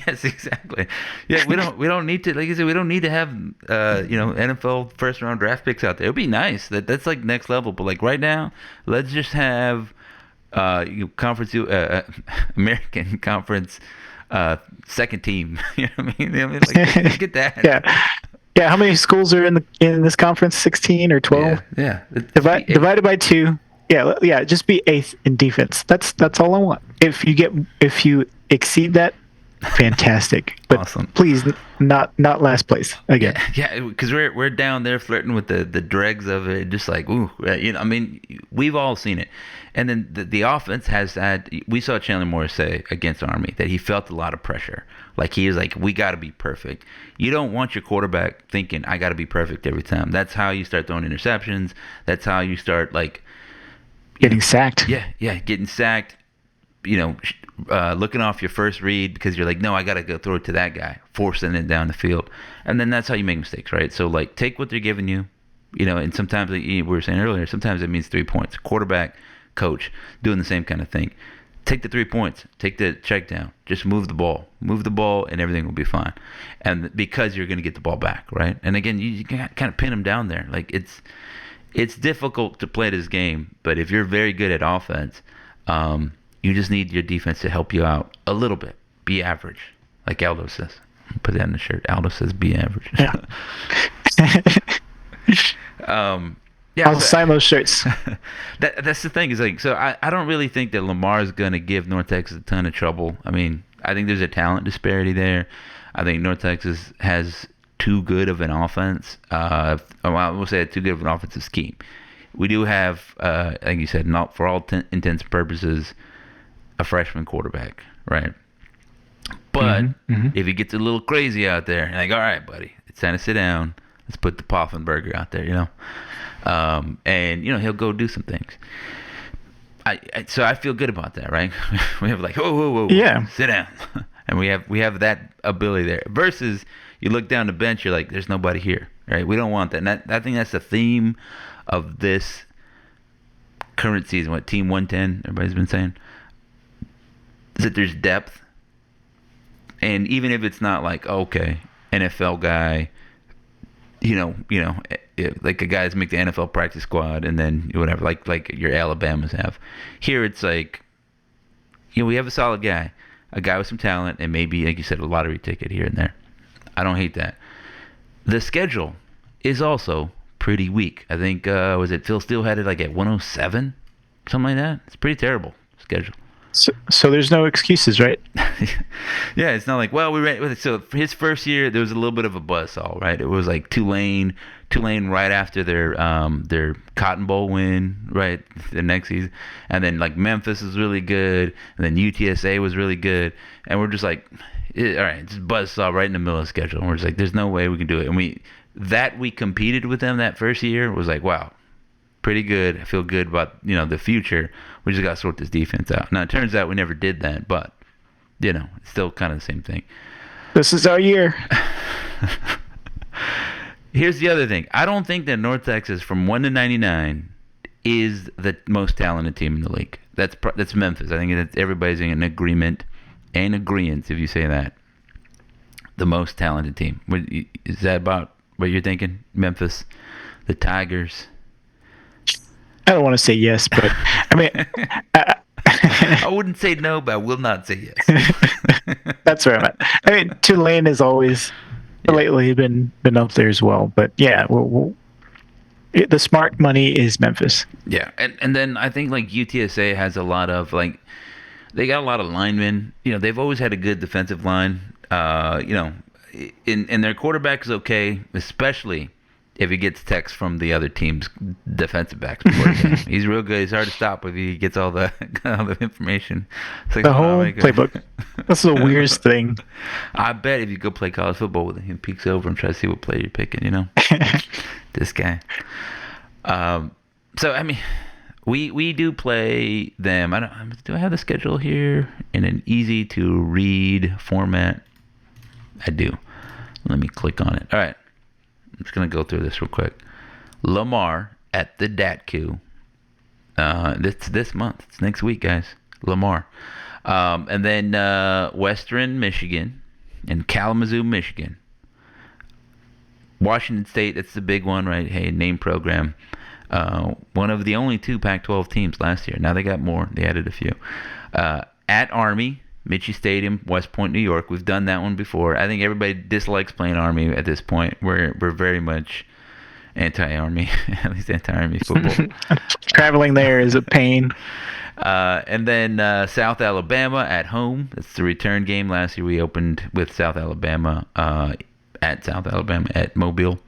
Yes, exactly. Yeah, we don't need to, like you said, we don't need to have NFL first round draft picks out there. It'd be nice. That's like next level. But like right now, let's just have conference American Conference second team. You know what I mean? Let's get that. Yeah. Yeah, how many schools are in this conference? 16 or 12? Yeah. Divided by 2. Yeah, just be 8th in defense. That's all I want. If you exceed that, fantastic. But awesome. Please not last place again. Yeah, because we're down there flirting with the dregs of it, just like I mean, we've all seen it. And then the offense has had. We saw Chandler Morris say against Army that he felt a lot of pressure. Like he is like, we got to be perfect. You don't want your quarterback thinking I got to be perfect every time. That's how you start throwing interceptions. That's how you start getting sacked. Yeah, getting sacked. Looking off your first read because you're like, no, I got to go throw it to that guy, forcing it down the field. And then that's how you make mistakes, right? So, take what they're giving you, and sometimes, we were saying earlier, sometimes it means 3 points. Quarterback, coach, doing the same kind of thing. Take the 3 points. Take the check down. Just move the ball. Move the ball, and everything will be fine. And because you're going to get the ball back, right? And again, you kind of pin them down there. It's difficult to play this game, but if you're very good at offense, you just need your defense to help you out a little bit. Be average, like Aldo says. Put that in the shirt. Aldo says be average. Yeah. Yeah, I'll sign those shirts. That's the thing. Is so I don't really think that Lamar's going to give North Texas a ton of trouble. I mean, I think there's a talent disparity there. I think North Texas has too good of an offense. I will say too good of an offensive scheme. We do have, like you said, not for all intents and purposes, a freshman quarterback, right? But if he gets a little crazy out there, all right, buddy, it's time to sit down. Let's put the Poffenberger out there, and he'll go do some things. So I feel good about that, right? We have whoa, yeah, sit down, and we have that ability there. Versus you look down the bench, you're like, there's nobody here, right? We don't want that. And I think that's the theme of this current season. What Team 110? Everybody's been saying is that there's depth, and even if it's not okay, NFL guy, like a guy that's make the NFL practice squad, and then whatever, like your Alabamas have. Here it's we have a solid guy, a guy with some talent, and maybe, like you said, a lottery ticket here and there. I don't hate that. The schedule is also pretty weak. I think was it Phil Steele had it at 107, something like that. It's pretty terrible schedule. So there's no excuses, right? Yeah, it's not we ran. So for his first year, there was a little bit of a buzzsaw, right? It was Tulane right after their Cotton Bowl win, right? The next season, and then Memphis was really good, and then UTSA was really good, and we're just all right, it's buzzsaw right in the middle of the schedule. And we're just like, there's no way we can do it. And we competed with them that first year was like, wow, pretty good. I feel good about, the future. We just got to sort this defense out. Now, it turns out we never did that, but, it's still kind of the same thing. This is our year. Here's the other thing. I don't think that North Texas, from 1 to 99, is the most talented team in the league. That's Memphis. I think that everybody's in agreement and agreeance if you say that. The most talented team. Is that about what you're thinking? Memphis, the Tigers. I don't want to say yes, but I mean, I wouldn't say no, but I will not say yes. That's where I'm at. I mean, Tulane has always lately been up there as well. But yeah, the smart money is Memphis. Yeah, and then I think like UTSA has a lot of they got a lot of linemen. They've always had a good defensive line. And their quarterback is okay, especially if he gets texts from the other team's defensive backs before the game. He's real good. He's hard to stop if he gets all the information. It's like, the whole playbook. That's the weirdest thing. I bet if you go play college football with him, he peeks over and tries to see what player you're picking. This guy. So I mean, we do play them. Do I have the schedule here in an easy to read format? I do. Let me click on it. All right. I'm just going to go through this real quick. Lamar at the DATQ. This month. It's next week, guys. Lamar. And then Western Michigan and Kalamazoo, Michigan. Washington State, that's the big one, right? Hey, name program. One of the only 2 Pac-12 teams last year. Now they got more. They added a few. At Army, Michie Stadium, West Point, New York. We've done that one before. I think everybody dislikes playing Army at this point. We're very much anti-Army, at least anti-Army football. Traveling there is a pain. And then South Alabama at home. That's the return game. Last year we opened with South Alabama at South Alabama at Mobile.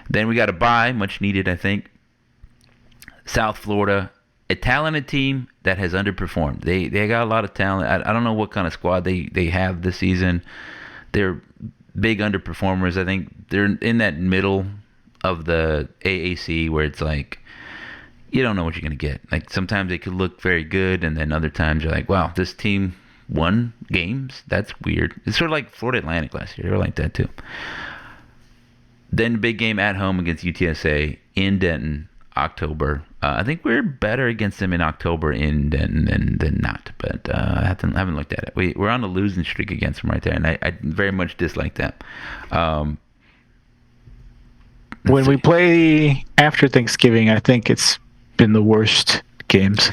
Then we got a bye, much needed, I think. South Florida, a talented team that has underperformed. They got a lot of talent. I don't know what kind of squad they have this season. They're big underperformers. I think they're in that middle of the AAC where it's like you don't know what you're going to get. Like sometimes they could look very good, and then other times you're like, wow, this team won games? That's weird. It's sort of like Florida Atlantic last year. They were like that too. Then the big game at home against UTSA in Denton, October. I think we're better against them in October in Denton than not, but I haven't looked at it. We're on a losing streak against them right there, and I very much dislike that. When we play after Thanksgiving, I think it's been the worst games.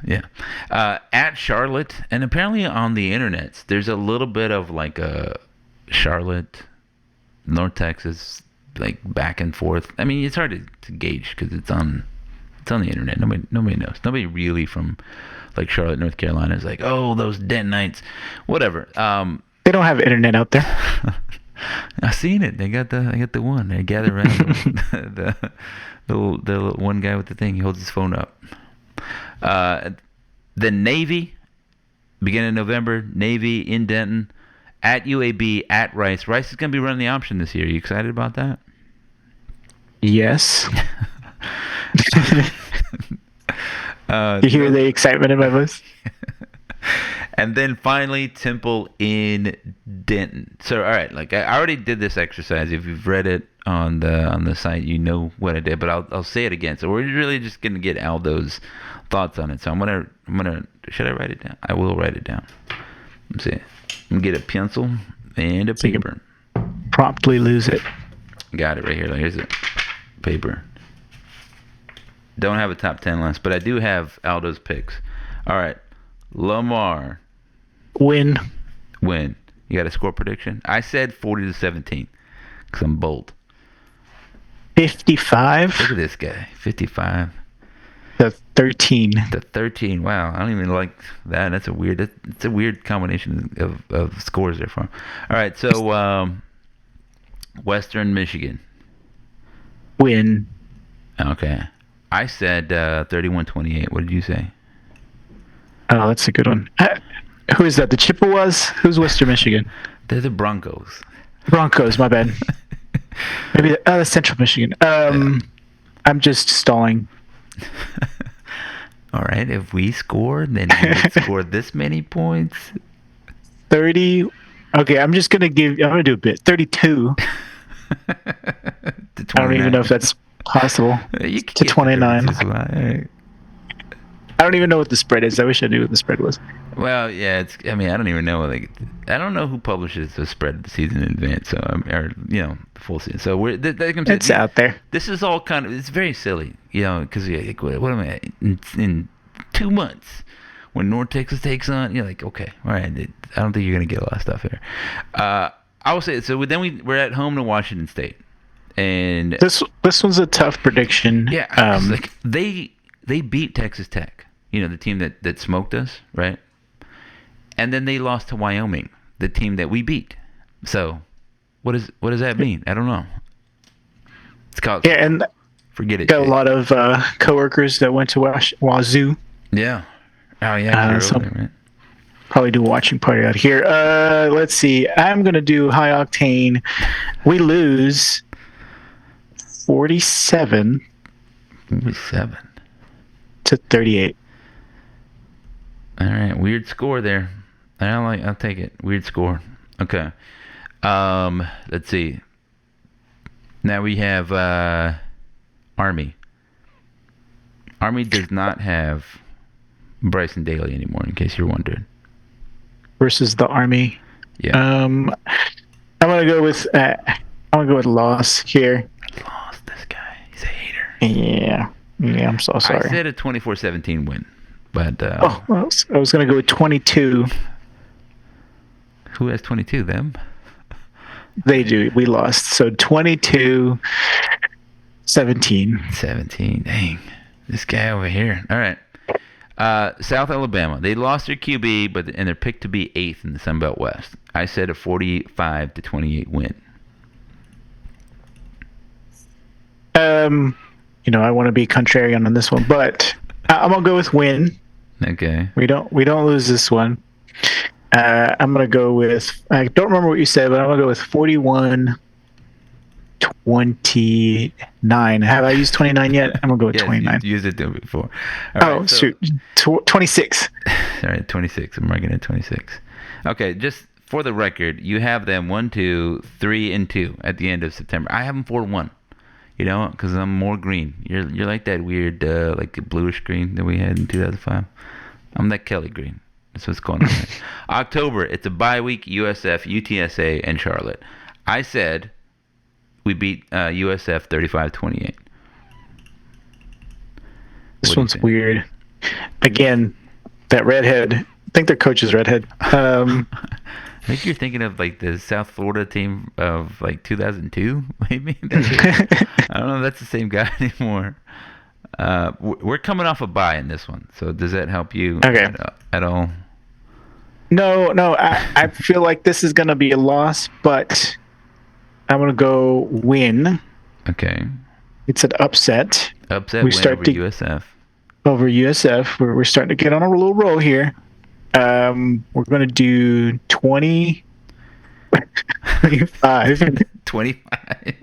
Yeah. At Charlotte, and apparently on the internet, there's a little bit of like a Charlotte, North Texas, like back and forth. I mean, it's hard to gauge because it's on the internet. Nobody knows. Nobody really from like Charlotte, North Carolina is like, oh, those Dentonites, whatever. They don't have internet out there. I've seen it. They got the one. They gather around the one guy with the thing. He holds his phone up. The Navy, beginning of November. Navy in Denton. At UAB, at Rice. Rice is going to be running the option this year. Are you excited about that? Yes. You hear the excitement in my voice? And then finally, Temple in Denton. So, all right, like I already did this exercise. If you've read it on the site, you know what I did. But I'll say it again. So we're really just going to get Aldo's thoughts on it. So I'm gonna. Should I write it down? I will write it down. Let's see. I'm gonna get a pencil and a paper. Promptly lose it. Got it right here. Here's the paper. Don't have a top 10 list, but I do have Aldo's picks. All right. Lamar. Win. You got a score prediction? I said 40-17 because I'm bold. 55. Look at this guy. 55. The 13. The 13. Wow. I don't even like that. That's a weird combination of scores there for him. All right. So, Western Michigan. Win. Okay. I said 31-28. What did you say? Oh, that's a good one. Who is that? The Chippewas? Who's Western Michigan? They're the Broncos. Broncos. My bad. Maybe that's Central Michigan. I'm just stalling. All right. If we score, then we would score this many points. 30. Okay, I'm gonna do a bit. 32. I don't even know if that's possible. You can To get 29. 32 as well. All right. I don't even know what the spread is. I wish I knew what the spread was. Well, yeah, I don't even know. I don't know who publishes the spread of the season in advance. So, or the full season. So It's out there. This is all it's very silly, because what am I in 2 months when North Texas takes on? You're like, okay, all right. I don't think you're gonna get a lot of stuff here. I will say so. Then we're at home to Washington State, and This one's a tough prediction. yeah, they beat Texas Tech. The team that smoked us, right? And then they lost to Wyoming, the team that we beat. So, what does that mean? I don't know. It's called and forget it. got a Jay. lot of coworkers that went to Wazoo. Yeah. Oh yeah. So- Early, right? Probably do a watching party out here. Let's see. I'm gonna do high octane. We lose 47 7. to 38. All right. Weird score there. I'll take it. Weird score. Okay. Let's see. Now we have Army. Army does not have Bryson Daly anymore, in case you're wondering. Versus the Army. Yeah. I'm gonna go with loss here. Lost this guy. He's a hater. Yeah. I'm so sorry. I said a 24-17 win, but well, I was gonna go with 22. who has 22? Them? They do. We lost. So 22-17. 17. Dang. This guy over here. All right. South Alabama. They lost their QB, and they're picked to be 8th in the Sun Belt West. I said a 45-28 win. I want to be contrarian on this one, but I'm gonna go with win. Okay. We don't lose this one. I'm gonna go with. I don't remember what you said, but I'm gonna go with 41-29. Have I used 29 yet? I'm gonna go with 29. You used it before. All right, shoot, 26. All right, 26. I'm marking it 26. Okay, just for the record, you have them 1, 2, 3, and 2 at the end of September. I have them 4-1. Because I'm more green. You're like that weird, like bluish green that we had in 2005. I'm that Kelly green. That's what's going on. October, it's a bye week. USF, UTSA, and Charlotte. I said we beat USF 35-28. This one's weird. Again, that redhead. I think their coach is redhead. I think you're thinking of like the South Florida team of like 2002, maybe. I don't know if that's the same guy anymore. We're coming off a bye in this one, so does that help you at all? No. I feel like this is gonna be a loss, but I'm gonna go win. Okay. It's an upset. Upset win over USF. Over USF, we're starting to get on a little roll here. We're gonna do 20. 25. 25.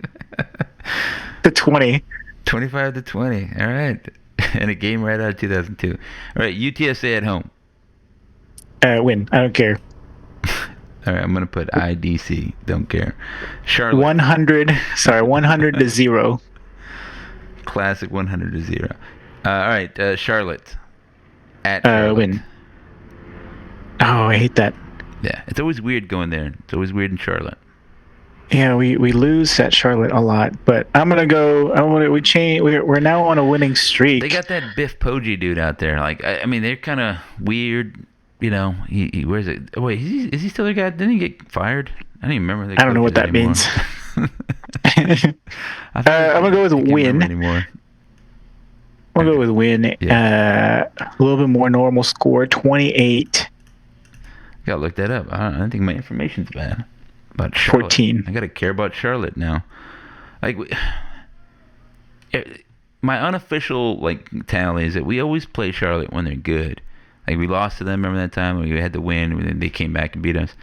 to 20. 25-20. All right. And a game right out of 2002. All right. UTSA at home. Win. I don't care. All right. I'm going to put IDC. Don't care. Charlotte. 100 to 0. Classic 100 to 0. All right. Charlotte. At Charlotte. Win. Oh, I hate that. Yeah. It's always weird going there. It's always weird in Charlotte. Yeah, we lose at Charlotte a lot, but we change. We're now on a winning streak. They got that Biff Poggi dude out there. Like, I mean, they're kind of weird. He where's it? Oh, wait, is he still the guy? Didn't he get fired? I don't even remember. I don't know what that means. I'm gonna go with win. Anymore. I'll go with win. Yeah. A little bit more normal score, 28. Gotta look that up. I don't think my information's bad. About Charlotte. 14. I gotta care about Charlotte now. Like, my unofficial tally is that we always play Charlotte when they're good. Like we lost to them. Remember that time we had to win, and then they came back and beat us.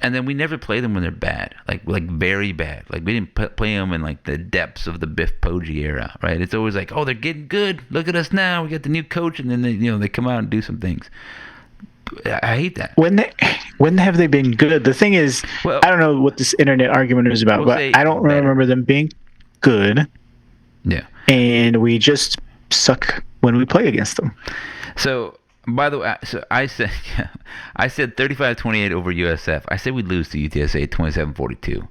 And then we never play them when they're bad, like very bad. Like we didn't play them in like the depths of the Biff Poggi era, right? It's always like, oh, they're getting good. Look at us now. We got the new coach, and then they come out and do some things. I hate that. When have they been good? The thing is, Well, I don't know what this internet argument is about, but I don't remember them being good. Yeah. And we just suck when we play against them. So, by the way, I said 35-28 over USF. I said we'd lose to UTSA 27-42.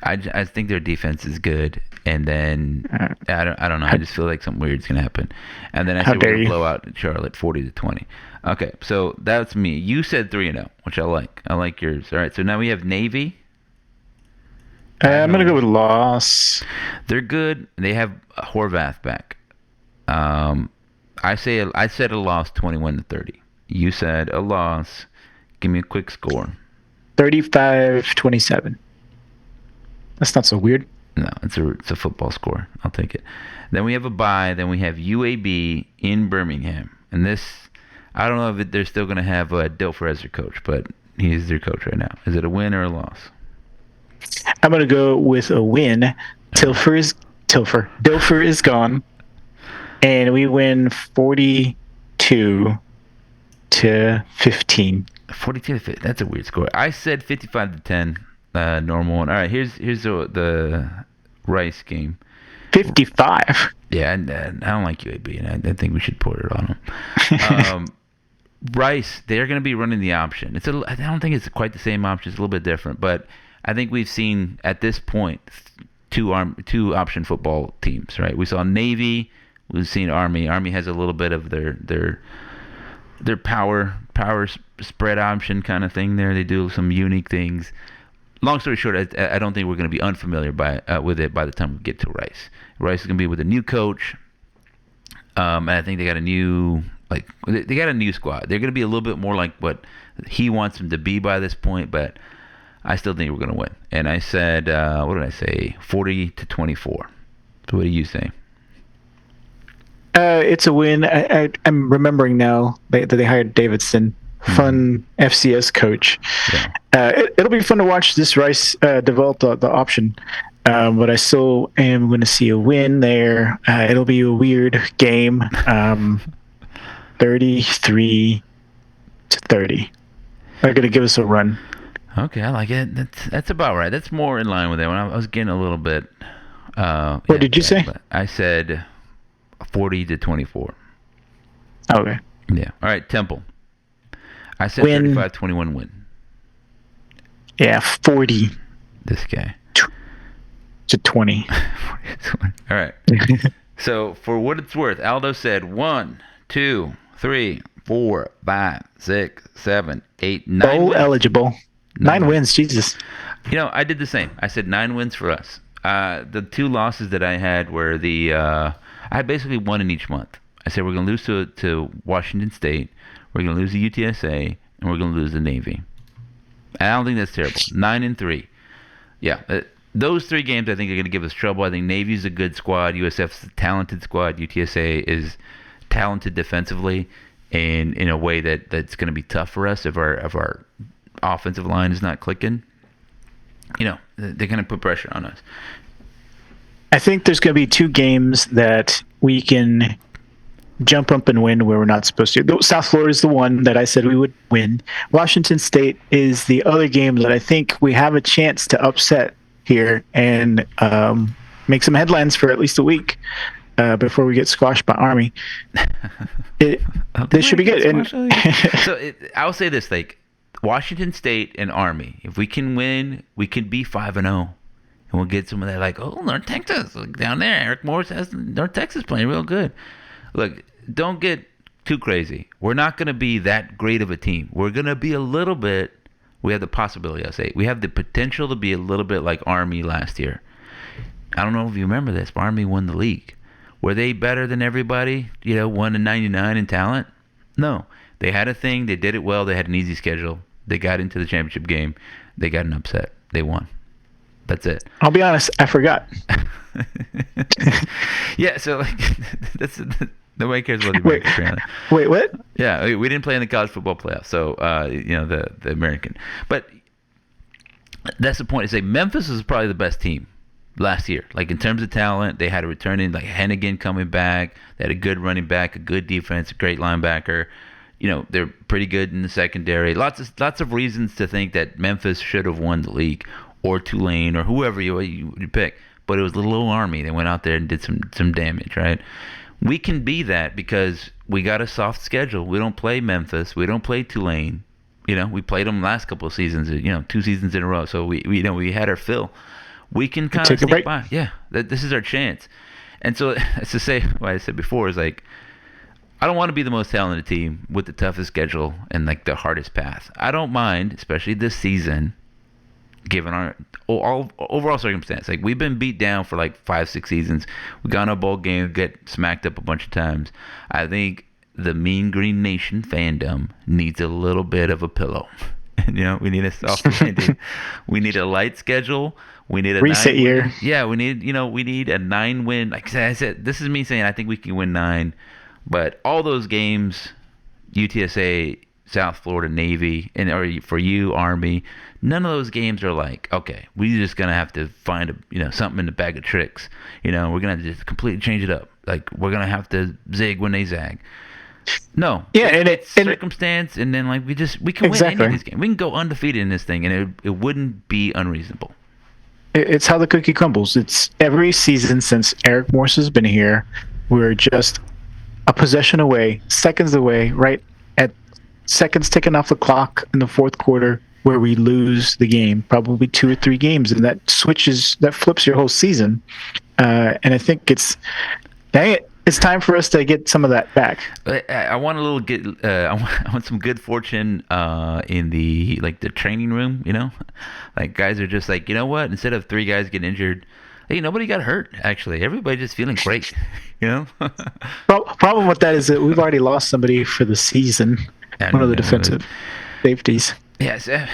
I think their defense is good, and then I don't know. I just feel like something weird's gonna happen. And then I said we're gonna blow out Charlotte 40-20. Okay, so that's me. You said 3-0, which I like. I like yours. All right, so now we have Navy. I'm gonna go with loss. They're good. They have Horvath back. I said a loss 21-30. You said a loss. Give me a quick score. 35-27. That's not so weird. No, it's a football score. I'll take it. Then we have a bye. Then we have UAB in Birmingham. And this, I don't know if they're still going to have Dilfer as their coach, but he's their coach right now. Is it a win or a loss? I'm going to go with a win. Dilfer is gone. And we win 42-15. 42-15. That's a weird score. I said 55-10. Normal one. All right, here's the Rice game. 55. Yeah, and I don't like UAB, and I think we should put it on them. Rice, they're going to be running the option. I don't think it's quite the same option. It's a little bit different, but I think we've seen at this point two option football teams. Right? We saw Navy. We've seen Army. Army has a little bit of their power spread option kind of thing there. They do some unique things. Long story short, I don't think we're going to be unfamiliar with it by the time we get to Rice. Rice is going to be with a new coach, and I think they got a new squad. They're going to be a little bit more like what he wants them to be by this point, but I still think we're going to win. And I said, what did I say? 40-24. So what do you say? It's a win. I'm remembering now that they hired Davidson. Fun FCS coach. Yeah. It'll be fun to watch this Rice develop the option, but I still am going to see a win there. It'll be a weird game, 33-30. They're going to give us a run. Okay, I like it. That's about right. That's more in line with it. When I was getting a little bit. What did you say? I said 40-24. Okay. Yeah. All right, Temple. I said 35-21 win. Yeah, 40. This guy. To 20. All right. So for what it's worth, Aldo said 1, 2, 3, 4, 5, 6, 7, 8, 9. Bowl eligible. 9 wins, Jesus. I did the same. I said 9 wins for us. The 2 losses that I had were I had basically 1 in each month. I said we're going to lose to Washington State. We're going to lose the UTSA, and we're going to lose the Navy. And I don't think that's terrible. 9-3. Yeah, those 3 games I think are going to give us trouble. I think Navy's a good squad. USF's a talented squad. UTSA is talented defensively, and in a way that's going to be tough for us if our offensive line is not clicking. They're going to put pressure on us. I think there's going to be 2 games that we can jump up and win where we're not supposed to. South Florida is the one that I said we would win. Washington State is the other game that I think we have a chance to upset here and make some headlines for at least a week before we get squashed by Army. This should be good. I'll say this, like Washington State and Army, if we can win, we can be 5-0. And we'll get some of that, like, North Texas, like down there. Eric Morris has North Texas playing real good. Look, don't get too crazy. We're not going to be that great of a team. We're going to be a little bit. We have the possibility, I'll say. We have the potential to be a little bit like Army last year. I don't know if you remember this, but Army won the league. Were they better than everybody? 1-99 in talent? No. They had a thing. They did it well. They had an easy schedule. They got into the championship game. They got an upset. They won. That's it. I'll be honest, I forgot. Yeah, so Nobody cares about the Wait, American, apparently. wait, what? Yeah, we didn't play in the college football playoff, so the American. But that's the point. Is like Memphis is probably the best team last year. Like in terms of talent, they had a returning like Hennigan coming back. They had a good running back, a good defense, a great linebacker. They're pretty good in the secondary. Lots of reasons to think that Memphis should have won the league, or Tulane, or whoever you pick. But it was the little Army. They went out there and did some damage, right? We can be that because we got a soft schedule. We don't play Memphis. We don't play Tulane. We played them last couple of seasons. 2 seasons in a row. So we had our fill. We can kind of sneak by. Yeah, this is our chance. And so it's to say what I said before is like, I don't want to be the most talented team with the toughest schedule and like the hardest path. I don't mind, especially this season, given our overall circumstance. Like we've been beat down for like 5-6 seasons. We got in a bowl game, get smacked up a bunch of times. I think the Mean Green Nation fandom needs a little bit of a pillow. And we need a soft landing. We need a light schedule. We need a reset year. Yeah, we need a 9-win. Like I said, this is me saying I think we can win 9. But all those games, UTSA, South Florida, Navy, or for you, Army, none of those games are like, okay, we're just gonna have to find something in the bag of tricks. We're gonna have to just completely change it up. Like we're gonna have to zig when they zag. No, yeah, and it's circumstance, and then like we can win any of these games. We can go undefeated in this thing, and it wouldn't be unreasonable. It's how the cookie crumbles. It's every season since Eric Morse has been here, we're just a possession away, seconds away, right at seconds ticking off the clock in the fourth quarter, where we lose the game, probably 2 or 3 games, and that flips your whole season. And I think it's time for us to get some of that back. I want a little I want some good fortune in the training room. Like guys are just like, you know what? Instead of 3 guys getting injured, hey, nobody got hurt. Actually, everybody just feeling great. Problem with that is that we've already lost somebody for the season. One of the defensive safeties. Yes, it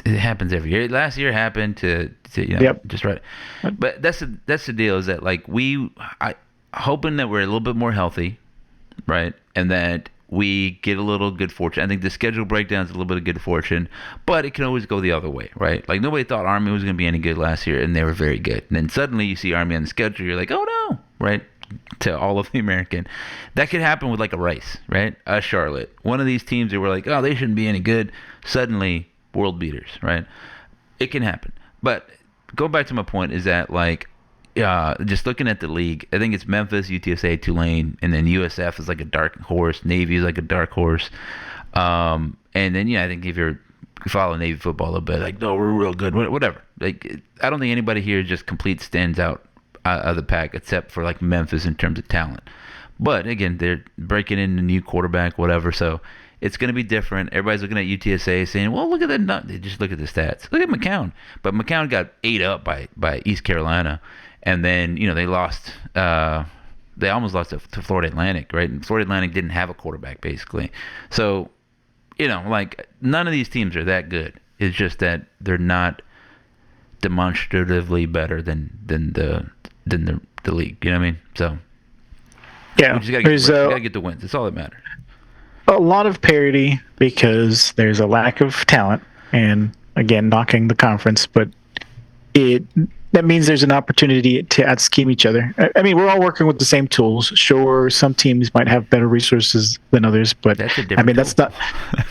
happens every year. Last year happened to Yep. just right. But that's the deal is that like hoping that we're a little bit more healthy, right, and that we get a little good fortune. I think the schedule breakdown is a little bit of good fortune, but it can always go the other way, right? Like nobody thought Army was going to be any good last year, and they were very good. And then suddenly you see Army on the schedule, you're like, oh no, right? To all of the American. That could happen with like a Rice, right? A Charlotte. One of these teams that were like, oh, they shouldn't be any good. Suddenly, world beaters, right? It can happen. But go back to my point is that like, just looking at the league, I think it's Memphis, UTSA, Tulane, and then USF is like a dark horse. Navy is like a dark horse. And then, I think if you're following Navy football a little bit, like, no, we're real good, whatever. Like, I don't think anybody here just complete stands out of the pack except for like Memphis in terms of talent. But again, they're breaking in a new quarterback, whatever. So it's going to be different. Everybody's looking at UTSA saying, well, look at that. They just look at the stats. Look at McCown. But McCown got ate up by East Carolina. And then, they lost. They almost lost to Florida Atlantic, right? And Florida Atlantic didn't have a quarterback, basically. So, like none of these teams are that good. It's just that they're not demonstratively better than the league. You know what I mean? So, yeah, we just gotta get the wins. That's all that matters. A lot of parity because there's a lack of talent, and again, knocking the conference, but that means there's an opportunity to out-scheme each other. I mean, we're all working with the same tools. Sure, some teams might have better resources than others, but that's not.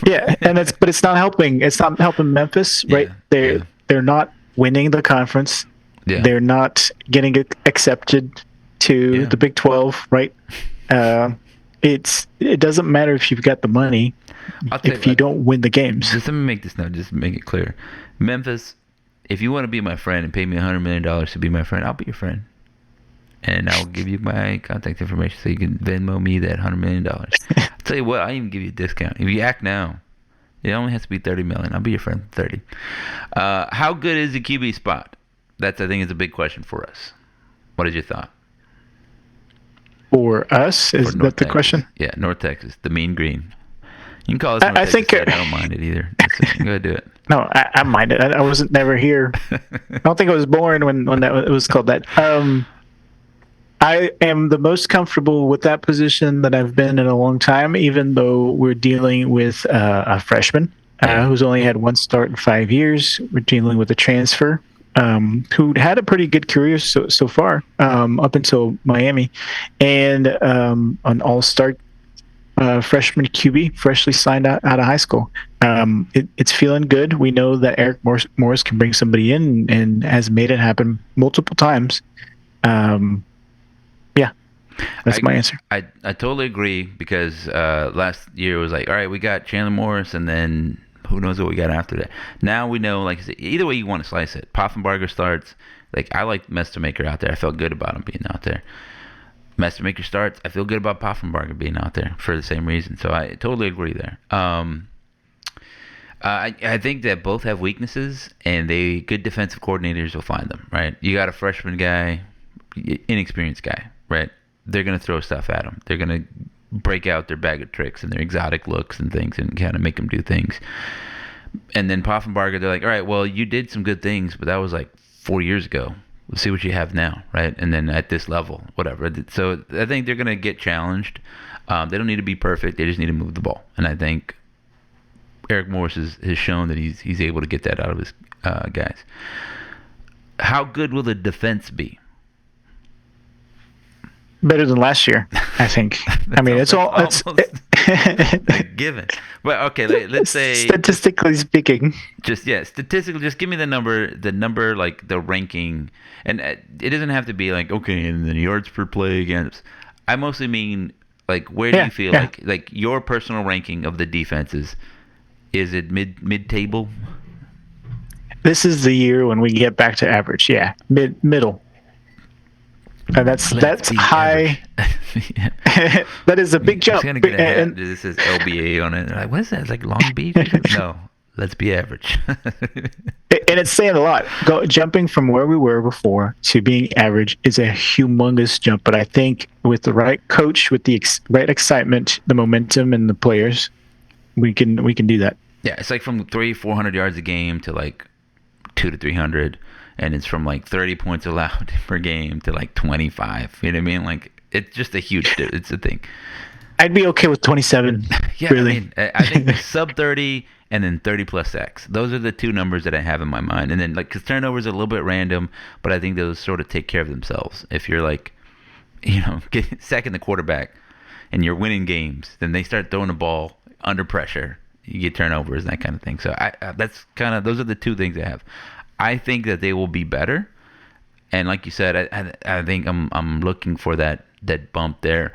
Yeah, but it's not helping. It's not helping Memphis, right? They're not winning the conference. Yeah. They're not getting accepted to the Big 12, right? It doesn't matter if you've got the money if you don't win the games. Just let me make this now. Just make it clear, Memphis. If you want to be my friend and pay me $100 million to be my friend, I'll be your friend. And I'll give you my contact information so you can Venmo me that $100 million. I'll tell you what, I'll even give you a discount. If you act now, it only has to be $30 million. I'll be your friend for $30. How good is the QB spot? That's, I think, is a big question for us. What is your thought? For us? Is that the question? Yeah, North Texas, the Mean Green. You can call us North Texas. I don't mind it either. Go ahead, do it. No, I mind it. I wasn't never here. I don't think I was born when it was called that. I am the most comfortable with that position that I've been in a long time, even though we're dealing with a freshman who's only had one start in 5 years. We're dealing with a transfer who had a pretty good career so far up until Miami, and an all-star freshman QB, freshly signed out of high school. It's feeling good. We know that Eric Morris can bring somebody in and has made it happen multiple times. Yeah, that's my answer. I totally agree because last year it was like, all right, we got Chandler Morris, and then who knows what we got after that. Now we know, like I said, either way you want to slice it. Poffenbarger starts. Like, I like Messermaker out there. I felt good about him being out there. Messermaker starts. I feel good about Poffenbarger being out there for the same reason. So I totally agree there. I think that both have weaknesses, and good defensive coordinators will find them, right? You got a freshman guy, inexperienced guy, right? They're going to throw stuff at him. They're going to break out their bag of tricks and their exotic looks and things and kind of make him do things. And then Poffenbarger, they're like, all right, well, you did some good things, but that was like 4 years ago. Let's see what you have now, right? And then at this level, whatever. So I think they're going to get challenged. They don't need to be perfect. They just need to move the ball. And I think Eric Morris has shown that he's able to get that out of his guys. How good will the defense be? Better than last year, I think. I mean, it's given. But okay, let's say statistically speaking. Statistically, just give me the number, like the ranking, and it doesn't have to be like, okay, and the yards per play against. I mostly mean, like, where do you feel like your personal ranking of the defenses? Is it mid table? This is the year when we get back to average. Yeah, middle. And that's high. That is a big jump. It's gonna get and this is LBA on it. Like, what is that? It's like Long Beach? No, let's be average. And it's saying a lot. Jumping from where we were before to being average is a humongous jump. But I think with the right coach, with the right excitement, the momentum, and the players, we can do that. Yeah, it's like from 300-400 yards a game to like 200 to 300. And it's from like 30 points allowed per game to like 25. You know what I mean? Like, it's just it's a thing. I'd be okay with 27. Yeah, really. I mean, I think sub 30 and then 30 plus sacks. Those are the two numbers that I have in my mind. And then, like, because turnovers are a little bit random, but I think those sort of take care of themselves. If you're like, sacking the quarterback and you're winning games, then they start throwing the ball under pressure. You get turnovers and that kind of thing. So those are the two things I have. I think that they will be better, and like you said, I think I'm looking for that bump there.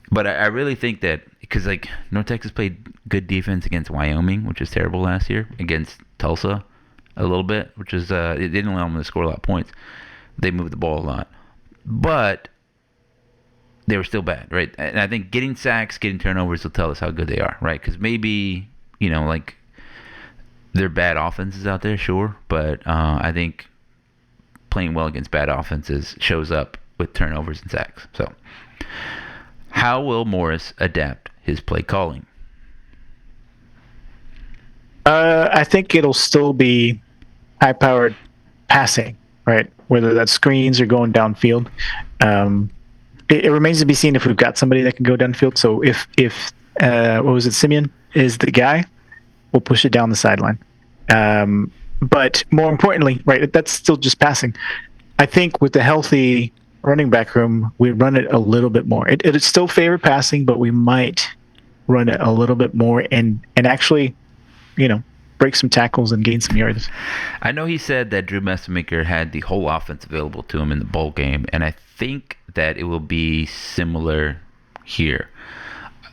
But I really think that because, like, North Texas played good defense against Wyoming, which was terrible last year, against Tulsa a little bit, which is it didn't allow them to score a lot of points. They moved the ball a lot, but they were still bad, right? And I think getting sacks, getting turnovers will tell us how good they are, right? Because maybe like. There are bad offenses out there, sure, but I think playing well against bad offenses shows up with turnovers and sacks. So, how will Morris adapt his play calling? I think it'll still be high-powered passing, right? Whether that's screens or going downfield. It remains to be seen if we've got somebody that can go downfield. So if what was it, Simeon is the guy, we'll push it down the sideline. But more importantly, right, that's still just passing. I think with the healthy running back room, we run it a little bit more. It'd still favor passing, but we might run it a little bit more and actually, break some tackles and gain some yards. I know he said that Drew Messermaker had the whole offense available to him in the bowl game, and I think that it will be similar here.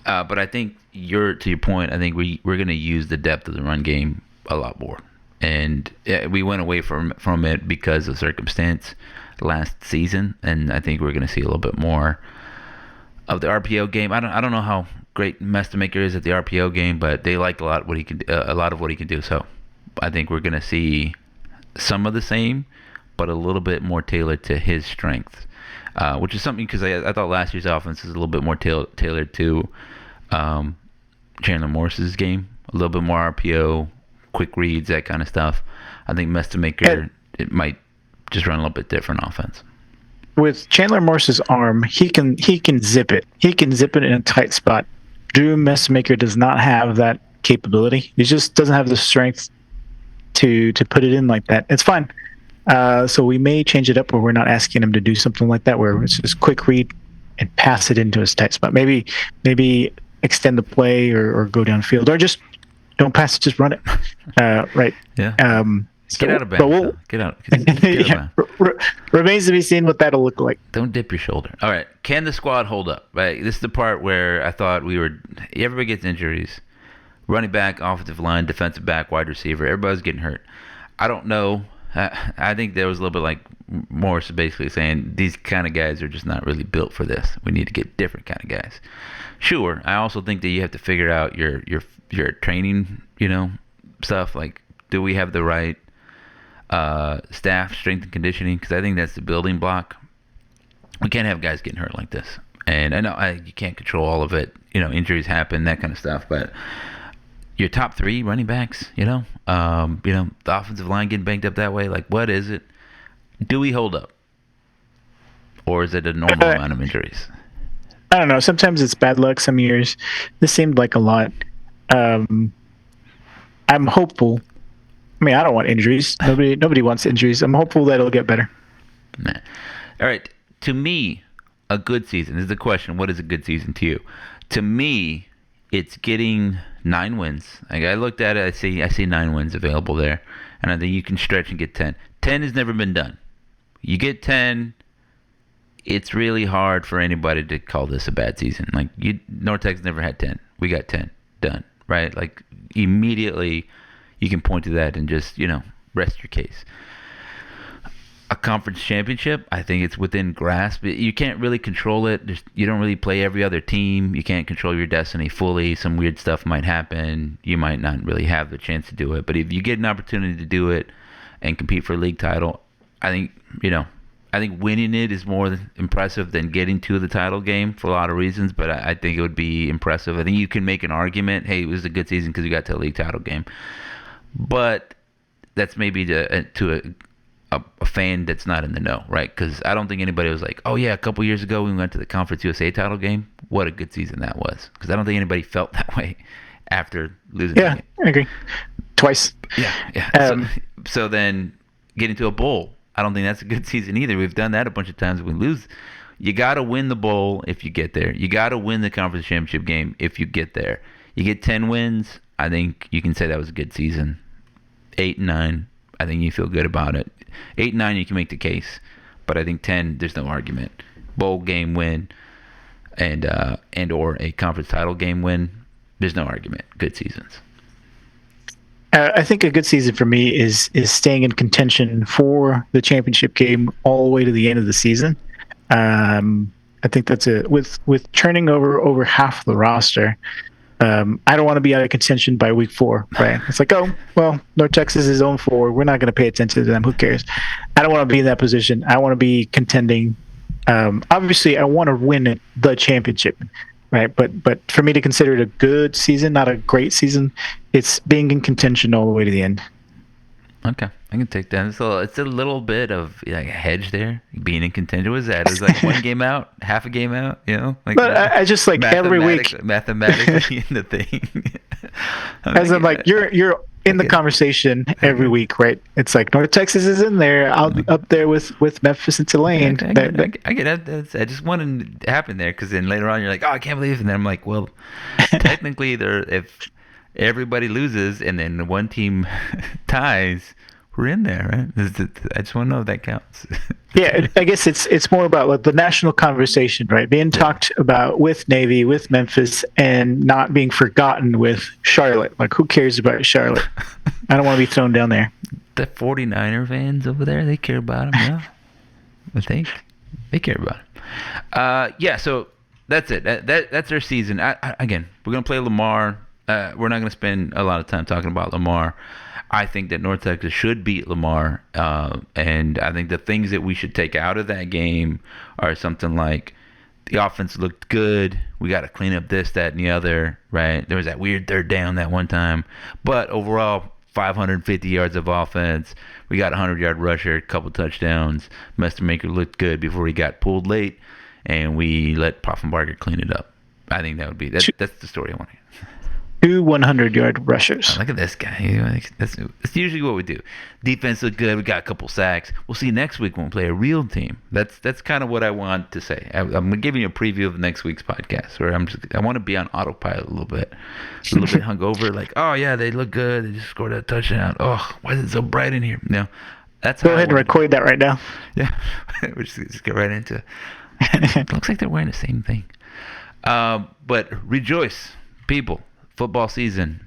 But I think to your point, I think we're going to use the depth of the run game a lot more, and we went away from it because of circumstance last season, and I think we're going to see a little bit more of the RPO game. I don't know how great Messermaker is at the RPO game, but they like a lot of what he can do. So I think we're going to see some of the same, but a little bit more tailored to his strengths, which is something because I thought last year's offense is a little bit more tailored to Chandler Morris's game, a little bit more RPO, quick reads, that kind of stuff. I think Messermaker, it might just run a little bit different offense. with Chandler Morse's arm, he can zip it. He can zip it in a tight spot. Drew Messmaker does not have that capability. He just doesn't have the strength to put it in like that. It's fine. So we may change it up where we're not asking him to do something like that, where it's just quick read and pass it into his tight spot. Maybe extend the play or go downfield, or just don't pass it, just run it. Right. Yeah. So, Get out of but bounds. we'll, though. Get out. Get out of yeah, bounds. remains to be seen what that'll look like. Don't dip your shoulder. All right. Can the squad hold up? Right. This is the part where I thought everybody gets injuries. Running back, offensive line, defensive back, wide receiver. Everybody's getting hurt. I don't know. I think there was a little bit like Morris basically saying these kind of guys are just not really built for this. We need to get different kind of guys. Sure. I also think that you have to figure out your training, stuff. Like, do we have the right staff, strength and conditioning? Because I think that's the building block. We can't have guys getting hurt like this. And I know you can't control all of it. Injuries happen, that kind of stuff. But your top three running backs, the offensive line getting banged up that way. Like, what is it? Do we hold up, or is it a normal amount of injuries? I don't know. Sometimes it's bad luck. Some years, this seemed like a lot. I'm hopeful. I mean, I don't want injuries. Nobody wants injuries. I'm hopeful that it'll get better. Nah. All right. To me, a good season this is the question. What is a good season to you? To me, it's getting 9 wins. Like, I looked at it. I see 9 wins available there, and I think you can stretch and get 10. 10 has never been done. You get 10. It's really hard for anybody to call this a bad season. Like, North Texas never had 10. We got 10 done. Right? Like, immediately you can point to that and just, rest your case. A conference championship, I think it's within grasp. You can't really control it. You don't really play every other team. You can't control your destiny fully. Some weird stuff might happen. You might not really have the chance to do it. But if you get an opportunity to do it and compete for a league title, I think, winning it is more impressive than getting to the title game for a lot of reasons. But I think it would be impressive. I think you can make an argument, hey, it was a good season because we got to a league title game. But that's maybe to a fan that's not in the know, right? Because I don't think anybody was like, oh yeah, a couple years ago we went to the Conference USA title game. What a good season that was. Because I don't think anybody felt that way after losing. Yeah, I agree. Twice. Yeah. So then getting to a bowl, I don't think that's a good season either. We've done that a bunch of times. We lose. You got to win the bowl if you get there. You got to win the conference championship game if you get there. You get 10 wins, I think you can say that was a good season. 8 and 9, I think you feel good about it. 8 and 9, you can make the case, but I think 10, there's no argument. Bowl game win and or a conference title game win, there's no argument. Good seasons. I think a good season for me is staying in contention for the championship game all the way to the end of the season. I think that's it. With turning over half the roster, I don't want to be out of contention by week 4, right? It's like, oh, well, North Texas is 0-4. We're not going to pay attention to them. Who cares? I don't want to be in that position. I want to be contending. Obviously, I want to win the championship, right? But for me to consider it a good season, not a great season, it's being in contention all the way to the end. Okay, I can take that. So it's a little bit of like a hedge there, being in contention. What was that? It was like one game out, half a game out, Like, but I just like every week mathematically in the thing. As I'm like, you're in the conversation every week, right? It's like North Texas is in there. I'll be up there with Memphis and Tulane. I get it. I just wanted it to happen there because then later on you're like, oh, I can't believe it. And then I'm like, well, technically, if everybody loses and then one team ties, we're in there, right? I just want to know if that counts. Yeah, I guess it's more about like the national conversation, right? Being talked about with Navy, with Memphis, and not being forgotten with Charlotte. Like, who cares about Charlotte? I don't want to be thrown down there. The 49er fans over there, they care about him, yeah. I think they care about him. Yeah, so that's it. That's our season. Again, we're going to play Lamar. We're not going to spend a lot of time talking about Lamar. I think that North Texas should beat Lamar, and I think the things that we should take out of that game are something like the offense looked good. We got to clean up this, that, and the other, right? There was that weird third down that one time. But overall, 550 yards of offense. We got a 100-yard rusher, a couple touchdowns. Maker looked good before he got pulled late, and we let Poffenbarger clean it up. I think that would be that's the story I want to hear. 2 100-yard rushers. Oh, look at this guy. That's usually what we do. Defense looked good. We got a couple sacks. We'll see next week when we play a real team. That's kind of what I want to say. I'm giving you a preview of next week's podcast, where I want to be on autopilot a little bit hungover. Like, oh yeah, they look good. They just scored a touchdown. Oh, why is it so bright in here? No, that's Go ahead and record that right now. Yeah, we'll just get right into it. It looks like they're wearing the same thing. But rejoice, people. Football season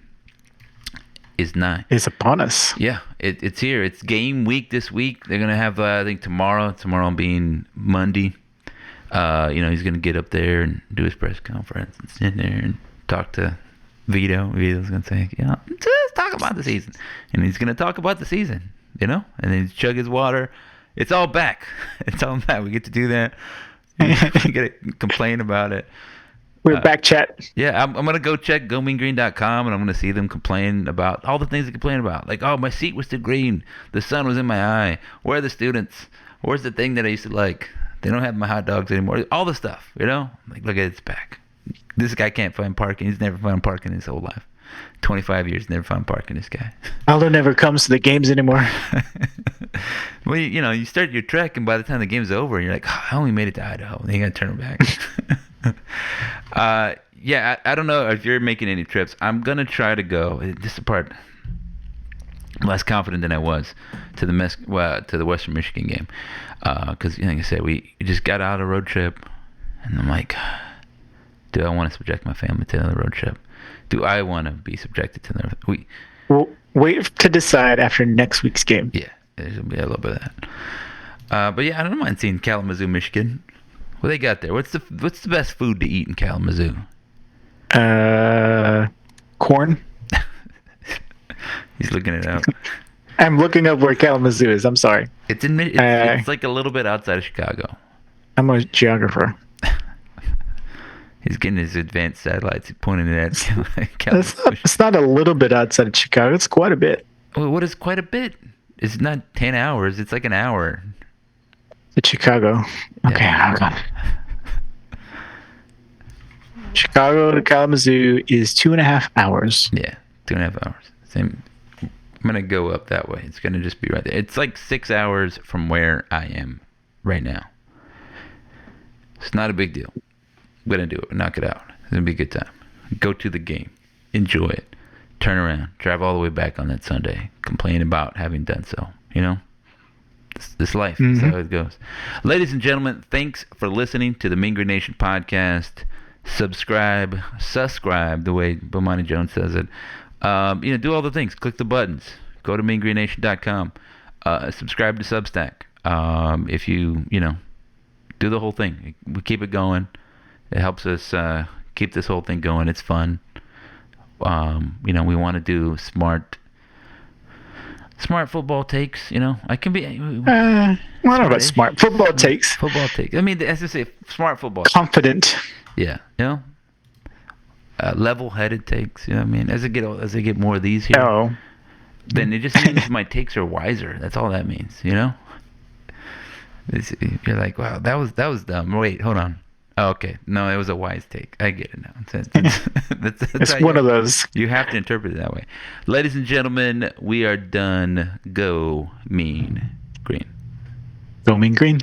is nigh. It's upon us. Yeah, it's here. It's game week this week. They're gonna have I think tomorrow being Monday. He's gonna get up there and do his press conference and sit there and talk to Vito. Vito's gonna say, just talk about the season, and he's gonna talk about the season. And then chug his water. It's all back. It's all back. We get to do that. We get to complain about it. We're back, chat. Yeah, I'm going to go check GoMeanGreen.com, and I'm going to see them complain about all the things they complain about. Like, oh, my seat was too green. The sun was in my eye. Where are the students? Where's the thing that I used to like? They don't have my hot dogs anymore. All the stuff, Like, look at it's back. This guy can't find parking. He's never found parking his whole life. 25 years, never found parking, this guy. Aldo never comes to the games anymore. Well, you start your trek, and by the time the game's over, you're like, I only made it to Idaho. Then you got to turn back. I don't know if you're making any trips. I'm gonna try to go. This is the part. I'm less confident than I was to the Western Michigan game, because like I said, we just got out of a road trip, and I'm like, do I want to subject my family to another road trip? Do I want to be subjected to another? We'll wait to decide after next week's game. Yeah, there's gonna be a little bit of that. But yeah, I don't mind seeing Kalamazoo, Michigan. What they got there? What's the best food to eat in Kalamazoo? Corn. He's looking it up. I'm looking up where Kalamazoo is. I'm sorry. It's like a little bit outside of Chicago. I'm a geographer. He's getting his advanced satellites. He's pointing it at Kalamazoo. It's not a little bit outside of Chicago. It's quite a bit. Well, what is quite a bit? It's not 10 hours. It's like an hour. It's Chicago. Okay, Yeah. Chicago to Kalamazoo is 2.5 hours. Yeah, 2.5 hours. Same. I'm gonna go up that way. It's gonna just be right there. It's like 6 hours from where I am right now. It's not a big deal. I'm gonna do it. Knock it out. It's gonna be a good time. Go to the game. Enjoy it. Turn around. Drive all the way back on that Sunday. Complain about having done so. This life. Mm-hmm. That's how it goes. Ladies and gentlemen, thanks for listening to the Mean Green Nation podcast. Subscribe, the way Bomani Jones says it. Do all the things. Click the buttons. Go to meangreennation.com. Subscribe to Substack. If you do the whole thing. We keep it going. It helps us keep this whole thing going. It's fun. We want to do smart football takes. I can be. I don't know about smart football takes. Football takes. I mean, as I say, smart football. Confident. Yeah, level-headed takes. I mean, as I get more of these here, then it just means my takes are wiser. That's all that means. You're like, wow, that was dumb. Wait, hold on. Oh, okay, no, it was a wise take. I get it now. It's one of those. You have to interpret it that way. Ladies and gentlemen, we are done. Go Mean Green. Go Mean Green.